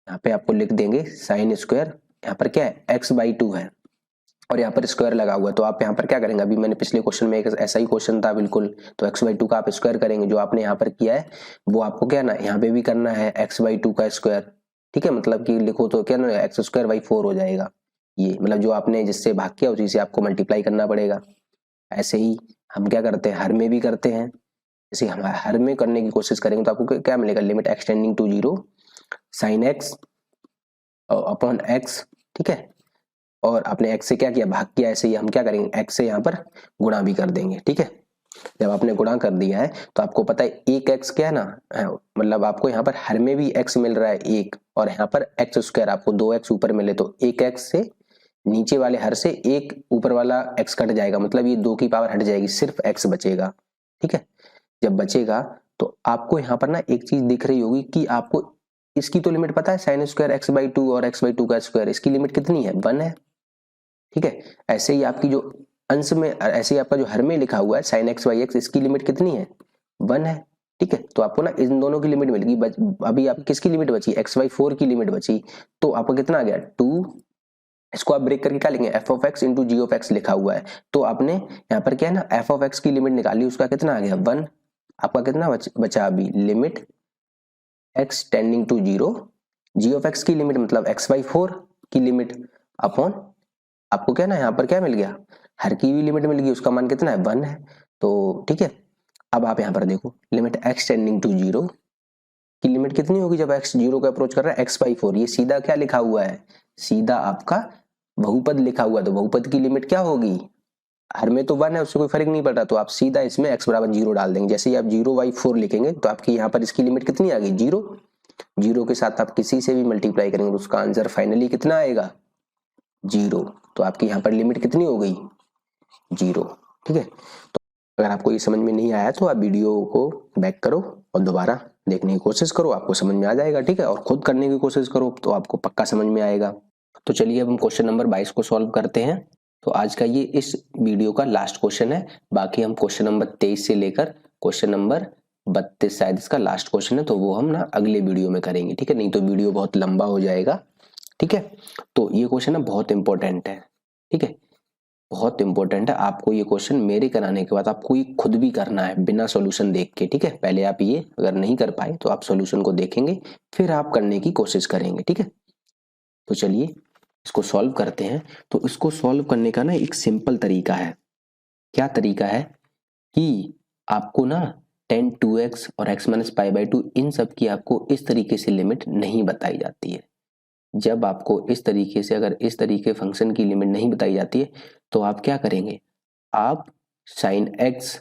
यहाँ पे आपको लिख देंगे साइन स्क्वायर, यहाँ पर क्या है एक्स बाई 2 है और यहाँ पर स्क्वायर लगा हुआ है, तो आप यहाँ पर क्या करेंगे, अभी मैंने पिछले क्वेश्चन में एक ऐसा ही क्वेश्चन था बिल्कुल, तो एक्स बाई 2 का आप स्क्वायर करेंगे, जो आपने यहाँ पर किया है वो आपको क्या ना यहाँ पे भी करना है एक्स बाई 2 का स्क्वायर, ठीक है। मतलब कि लिखो तो क्या ना एक्स स्क्वायर बाई 4 हो जाएगा, ये मतलब जो आपने जिससे भाग किया उसी से आपको मल्टीप्लाई करना पड़ेगा। ऐसे ही हम क्या करते हैं हर में भी करते हैं, जैसे हम हर में करने की कोशिश करेंगे तो आपको क्या मिलेगा, limit x tending to 0 sine x upon x, ठीक है। और आपने x से क्या किया भाग किया, ऐसे ही हम क्या करेंगे x से यहाँ पर गुणा भी कर देंगे, ठीक है। जब आपने गुणा कर दिया है तो आपको पता है एक x क्या है ना, मतलब आपको यहाँ पर हर में भी x मिल रहा है एक, और यहाँ पर एक्स स्क्वायर आपको 2x ऊपर मिले, तो एक x से नीचे वाले हर से एक ऊपर वाला x कट जाएगा, मतलब ये 2 की पावर हट जाएगी, सिर्फ x बचेगा, ठीक है। जब बचेगा तो आपको यहाँ पर ना एक चीज दिख रही होगी कि आपको इसकी तो लिमिट पता है साइन स्क्वायर एक्स बाई 2 और x बाई 2 का स्क्वायर, इसकी लिमिट कितनी है 1 है, ठीक है। ऐसे ही आपकी जो अंश में, ऐसे ही आपका जो हर में लिखा हुआ है साइन एक्स बाई एक्स, इसकी लिमिट कितनी है 1 है, ठीक है। तो आपको ना इन दोनों की लिमिट मिलेगी, अभी आप किसकी लिमिट बची एक्स बाई 4 की लिमिट बची, तो आपको कितना आ गया 2, इसको आप ब्रेक करके क्या लेंगे f of x into g of x लिखा हुआ है, तो आपने यहाँ पर क्या है ना एफ ऑफ एक्स की लिमिट निकाली, उसका कितना आ गया 1, आपका कितना बचा अभी limit x tending to 0, g of x की लिमिट मतलब एक्स बाई 4 की लिमिट अपॉन आपको क्या ना यहाँ पर क्या मिल गया हर की भी लिमिट मिल गई, उसका मान कितना है 1 है, तो ठीक है। अब आप यहाँ पर देखो लिमिट x टेंडिंग टू 0 की लिमिट कितनी होगी जब x 0 को अप्रोच कर रहा है x बाई 4, ये सीधा क्या लिखा हुआ है, सीधा आपका बहुपद लिखा हुआ है, तो बहुपद की लिमिट क्या होगी, हर में तो 1 है उससे कोई फर्क नहीं पड़ रहा, तो आप सीधा इसमें x बराबर 0 डाल देंगे, जैसे ही आप 0 बाई 4 लिखेंगे तो आपकी यहाँ पर इसकी लिमिट कितनी आ गई 0, 0 के साथ आप किसी से भी मल्टीप्लाई करेंगे तो उसका आंसर फाइनली कितना आएगा 0, तो आपकी यहाँ पर लिमिट कितनी हो गई 0, ठीक है। तो अगर आपको ये समझ में नहीं आया तो आप वीडियो को बैक करो और दोबारा देखने की कोशिश करो, आपको समझ में आ जाएगा, ठीक है। और खुद करने की कोशिश करो तो आपको पक्का समझ में आएगा। तो चलिए अब हम क्वेश्चन नंबर 22 को सॉल्व करते हैं। तो आज का ये इस वीडियो का लास्ट क्वेश्चन है, बाकी हम क्वेश्चन नंबर 23 से लेकर क्वेश्चन नंबर 32 शायद इसका लास्ट क्वेश्चन है, तो वो हम ना अगले वीडियो में करेंगे, ठीक है, नहीं तो वीडियो बहुत लंबा हो जाएगा, ठीक है। तो ये क्वेश्चन ना बहुत इंपॉर्टेंट है, ठीक है, बहुत इंपॉर्टेंट है। आपको ये क्वेश्चन मेरे कराने के बाद आपको ये खुद भी करना है बिना सॉल्यूशन देख के, ठीक है। पहले आप ये अगर नहीं कर पाए तो आप सॉल्यूशन को देखेंगे, फिर आप करने की कोशिश करेंगे, ठीक है। तो चलिए इसको सॉल्व करते हैं। तो इसको सॉल्व करने का ना एक सिंपल तरीका है, क्या तरीका है कि आपको ना tan 2x और x माइनस पाई बाई 2 इन सब की आपको इस तरीके से लिमिट नहीं बताई जाती है। जब आपको इस तरीके से, अगर इस तरीके फंक्शन की लिमिट नहीं बताई जाती है तो आप क्या करेंगे, आप साइन x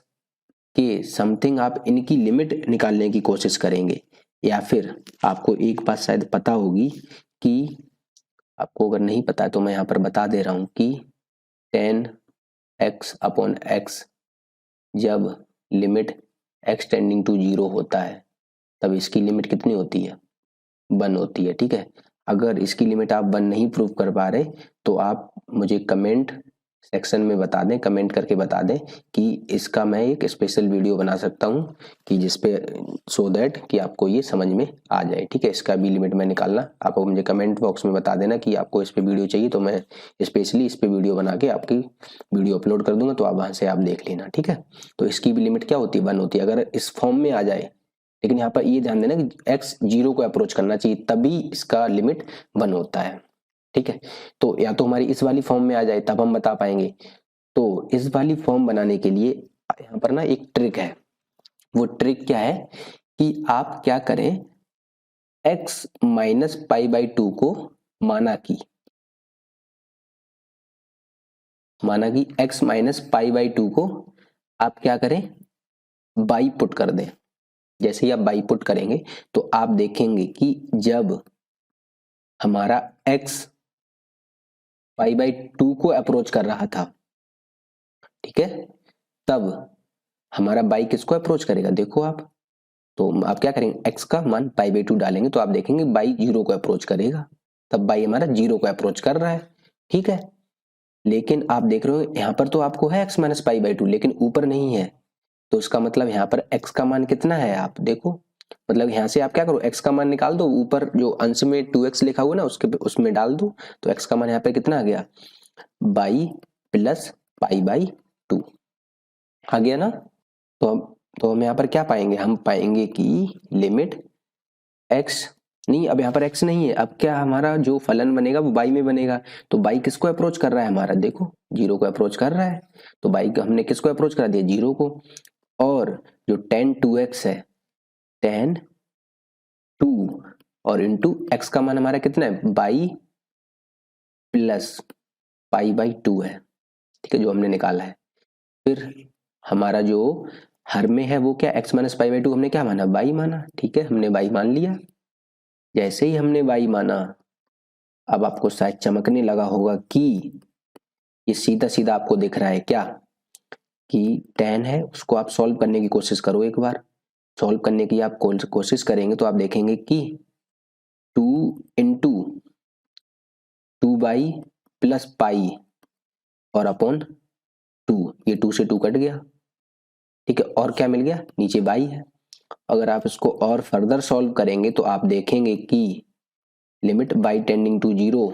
के समथिंग आप इनकी लिमिट निकालने की कोशिश करेंगे, या फिर आपको एक बात शायद पता होगी कि, आपको अगर नहीं पता है तो मैं यहाँ पर बता दे रहा हूँ कि tan x अपॉन x जब लिमिट x टेंडिंग टू 0 होता है तब इसकी लिमिट कितनी होती है 1 होती है, ठीक है। अगर इसकी लिमिट आप 1 नहीं प्रूव कर पा रहे तो आप मुझे कमेंट सेक्शन में बता दें, कमेंट करके बता दें कि इसका मैं एक स्पेशल वीडियो बना सकता हूं कि जिसपे सो दैट कि आपको ये समझ में आ जाए, ठीक है। इसका भी लिमिट मैं निकालना आप मुझे कमेंट बॉक्स में बता देना कि आपको इस पे वीडियो चाहिए, तो मैं स्पेशली इस पे वीडियो बना के आपकी वीडियो अपलोड कर दूंगा, तो आप वहां से आप देख लेना, ठीक है। तो इसकी भी लिमिट क्या होती है 1 होती है, अगर इस फॉर्म में आ जाए लेकिन यहाँ पर ये ध्यान देना कि x 0 को अप्रोच करना चाहिए, तभी इसका लिमिट 1 होता है। ठीक है, तो या तो हमारी इस वाली फॉर्म में आ जाए तब हम बता पाएंगे। तो इस वाली फॉर्म बनाने के लिए यहाँ पर ना एक ट्रिक है। वो ट्रिक क्या है कि आप क्या करें, x माइनस पाई बाई 2 को माना कि x माइनस पाई बाई 2 को आप क्या करें, बाई पुट कर दें। जैसे ही आप बाई पुट करेंगे तो आप देखेंगे कि जब हमारा x पाई बाई 2 को अप्रोच कर रहा था, ठीक है, तब हमारा बाई किसको अप्रोच करेगा, देखो आप। तो आप क्या करेंगे, x का मान पाई बाई 2 डालेंगे तो आप देखेंगे बाई 0 को अप्रोच करेगा, तब बाई हमारा 0 को अप्रोच कर रहा है। ठीक है, लेकिन आप देख रहे हो यहाँ पर तो आपको है x माइनस पाई बाई 2, लेकिन ऊपर नहीं है, तो इसका मतलब यहाँ पर x का मान कितना है, आप देखो। मतलब यहाँ से आप क्या करो, x का मान निकाल दो, ऊपर जो अंश में 2x लिखा हुआ ना उसमें डाल दो, तो x का मान यहाँ पे कितना आ गया, बाई प्लस पाई बाई 2 आ गया ना। तो हम यहाँ पर क्या पाएंगे, हम पाएंगे कि लिमिट x, नहीं अब यहाँ पर x नहीं है, अब क्या हमारा जो फलन बनेगा वो बाई में बनेगा। तो बाई किसको अप्रोच कर रहा है, हमारा देखो 0 को अप्रोच कर रहा है, तो बाई को हमने किसको अप्रोच करा दिया, 0 को। और जो tan 2x है, tan 2 और इंटू x का मान हमारा कितना है, बाई प्लस पाई बाई 2 है। ठीक है, जो हमने निकाला है। फिर हमारा जो हर में है वो क्या, x माइनस पाई बाई 2 हमने क्या माना, बाई माना। ठीक है, हमने बाई मान लिया। जैसे ही हमने बाई माना, अब आपको शायद चमकने लगा होगा कि ये सीधा सीधा आपको दिख रहा है क्या, कि tan है, उसको आप सॉल्व करने की कोशिश करो। एक बार सॉल्व करने की आप कोशिश करेंगे तो आप देखेंगे कि 2 इंटू 2 बाई प्लस पाई और अपॉन 2, ये 2 से 2 कट गया। ठीक है, और क्या मिल गया, नीचे बाई है। अगर आप इसको और फर्दर सॉल्व करेंगे तो आप देखेंगे कि लिमिट बाई टेंडिंग टू 0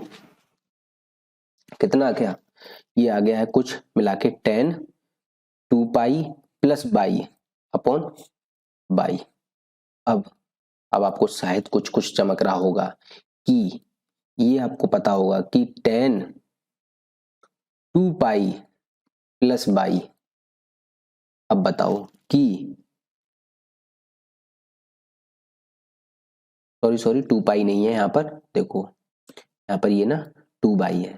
कितना क्या, ये आ गया है कुछ मिला के tan 2 pi plus by upon by. अब आपको शायद कुछ कुछ चमक रहा होगा कि ये आपको पता होगा कि tan 2 पाई प्लस बाई, अब बताओ कि सॉरी 2 पाई नहीं है यहाँ पर, देखो यहाँ पर ये ना 2 बाई है,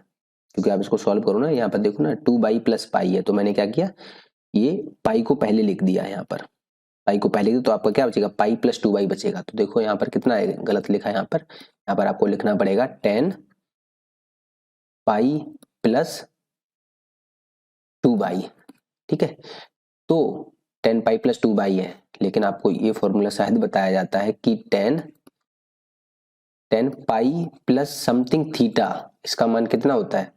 क्योंकि आप इसको सॉल्व करो ना, यहाँ पर देखो ना 2 बाई प्लस पाई है, तो मैंने क्या किया, ये पाई को पहले लिख दिया है। यहाँ पर पाई को पहले तो आपका क्या बचेगा, पाई प्लस 2 बाई बचेगा। तो देखो यहाँ पर कितना है, गलत लिखा है यहाँ पर आपको लिखना पड़ेगा tan पाई प्लस 2 बाई। ठीक है, तो tan पाई प्लस 2 बाई है, लेकिन आपको ये फॉर्मूला शायद बताया जाता है कि tan pi plus something theta, इसका मान कितना होता है,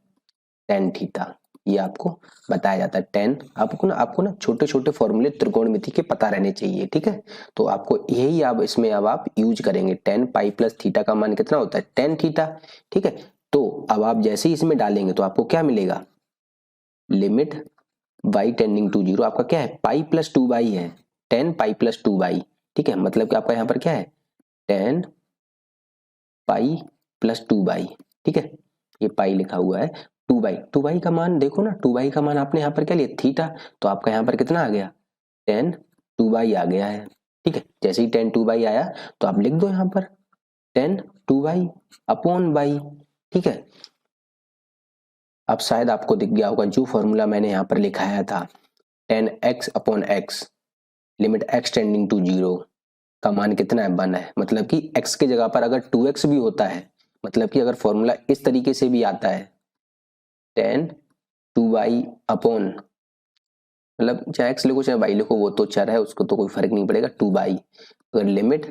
tan थीटा, ये आपको बताया जाता है। tan आपको ना छोटे छोटे फॉर्मूले त्रिकोणमिति के पता रहने चाहिए। ठीक है, तो आपको यही अब इसमें अब आप यूज करेंगे, tan पाई प्लस थीटा का मान कितना होता है, tan थीटा। ठीक है, तो अब आप जैसे ही इसमें डालेंगे तो आपको क्या मिलेगा, लिमिट बाई टेंडिंग टू 0 आपका क्या है, पाई प्लस 2 बाई है, tan पाई प्लस 2 बाई। ठीक है, मतलब कि आपका यहाँ पर क्या है, tan पाई प्लस 2 बाई। ठीक है, ये पाई लिखा हुआ है, 2 बाई का मान देखो ना, 2 बाई का मान आपने यहाँ पर क्या लिया, थीटा, तो आपका यहाँ पर कितना आ गया, tan 2 बाई आ गया है। ठीक है, जैसे ही tan 2 बाई आया तो आप लिख दो यहाँ पर tan 2 बाई अपॉन बाई। ठीक है, अब शायद आपको दिख गया होगा जो फॉर्मूला मैंने यहाँ पर लिखाया था, tan x upon x, limit x tending to 0 का मान कितना है, 1 है। मतलब कि x के जगह पर अगर 2x भी होता है, मतलब कि अगर फॉर्मूला इस तरीके से भी आता है, tan 2 बाई अपॉन, मतलब चाहे x लिखो चाहे y लिखो, वो तो चर है, उसको तो कोई फर्क नहीं पड़ेगा, 2 बाई। अगर लिमिट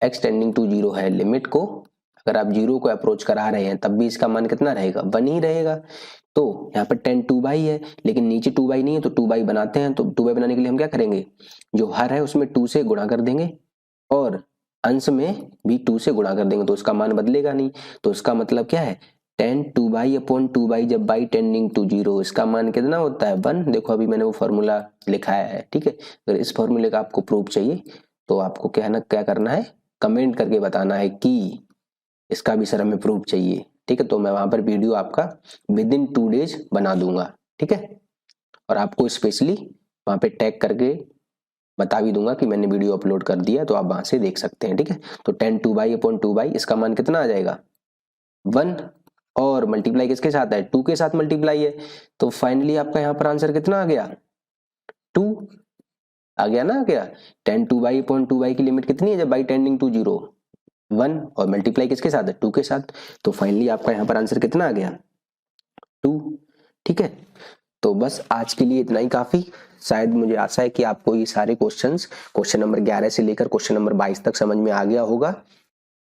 x टेंडिंग टू 0 है, लिमिट को अगर आप 0 को अप्रोच करा रहे हैं तब भी इसका मान कितना रहेगा, 1 ही रहेगा। तो यहाँ पर tan 2 बाई है, लेकिन नीचे 2 बाई नहीं है, तो 2 बाई बनाते हैं। तो 2 बाई बनाने के लिए हम क्या करेंगे, जो हर है उसमें 2 से गुणा कर देंगे और अंश में भी 2 से गुणा कर देंगे, तो उसका मान बदलेगा नहीं। तो इसका मतलब क्या है, tan 2y/2y जब y टेंडिंग टू 0, इसका मान कितना होता है 1। देखो अभी मैंने वो फॉर्मूला लिखाया है, ठीक है। अगर इस फॉर्मूले का आपको प्रूफ चाहिए तो आपको क्या करना है, कमेंट करके बताना है कि इसका भी सर हमें प्रूफ चाहिए, ठीक है। तो मैं वहां पर वीडियो आपका विदिन 2 डेज बना दूंगा, ठीक है। और आपको स्पेशली वहां पे टैग करके बता भी दूंगा कि मैंने वीडियो अपलोड कर दिया, तो आप वहां से देख सकते हैं, ठीक है। तो tan 2y/2y इसका मान कितना आ जाएगा 1, और मल्टीप्लाई किसके साथ है, 2 के साथ मल्टीप्लाई है। तो फाइनली आपका यहाँ पर आंसर कितना आ गया 2 आ गया ना, आ गया। tan 2y/2y की लिमिट कितनी है जब y टेंडिंग टू 0 1, और मल्टीप्लाई किसके साथ है 2 के साथ। तो फाइनली आपका यहाँ पर आंसर कितना आ गया 2, ठीक है। तो बस आज के लिए इतना ही काफी। शायद मुझे आशा है कि आपको ये सारे क्वेश्चंस क्वेश्चन नंबर 11 से लेकर क्वेश्चन नंबर 22 तक समझ में आ गया होगा।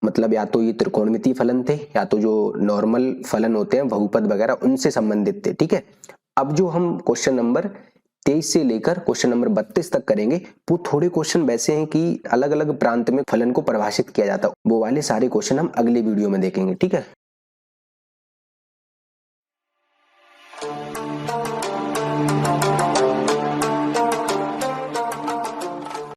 मतलब या तो ये त्रिकोणमितीय फलन थे, या तो जो नॉर्मल फलन होते हैं बहुपद वगैरह उनसे संबंधित थे, ठीक है। अब जो हम क्वेश्चन नंबर 23 से लेकर क्वेश्चन नंबर 32 तक करेंगे, वो थोड़े क्वेश्चन वैसे हैं कि अलग अलग प्रांत में फलन को परिभाषित किया जाता है। वो वाले सारे क्वेश्चन हम अगले वीडियो में देखेंगे, ठीक है।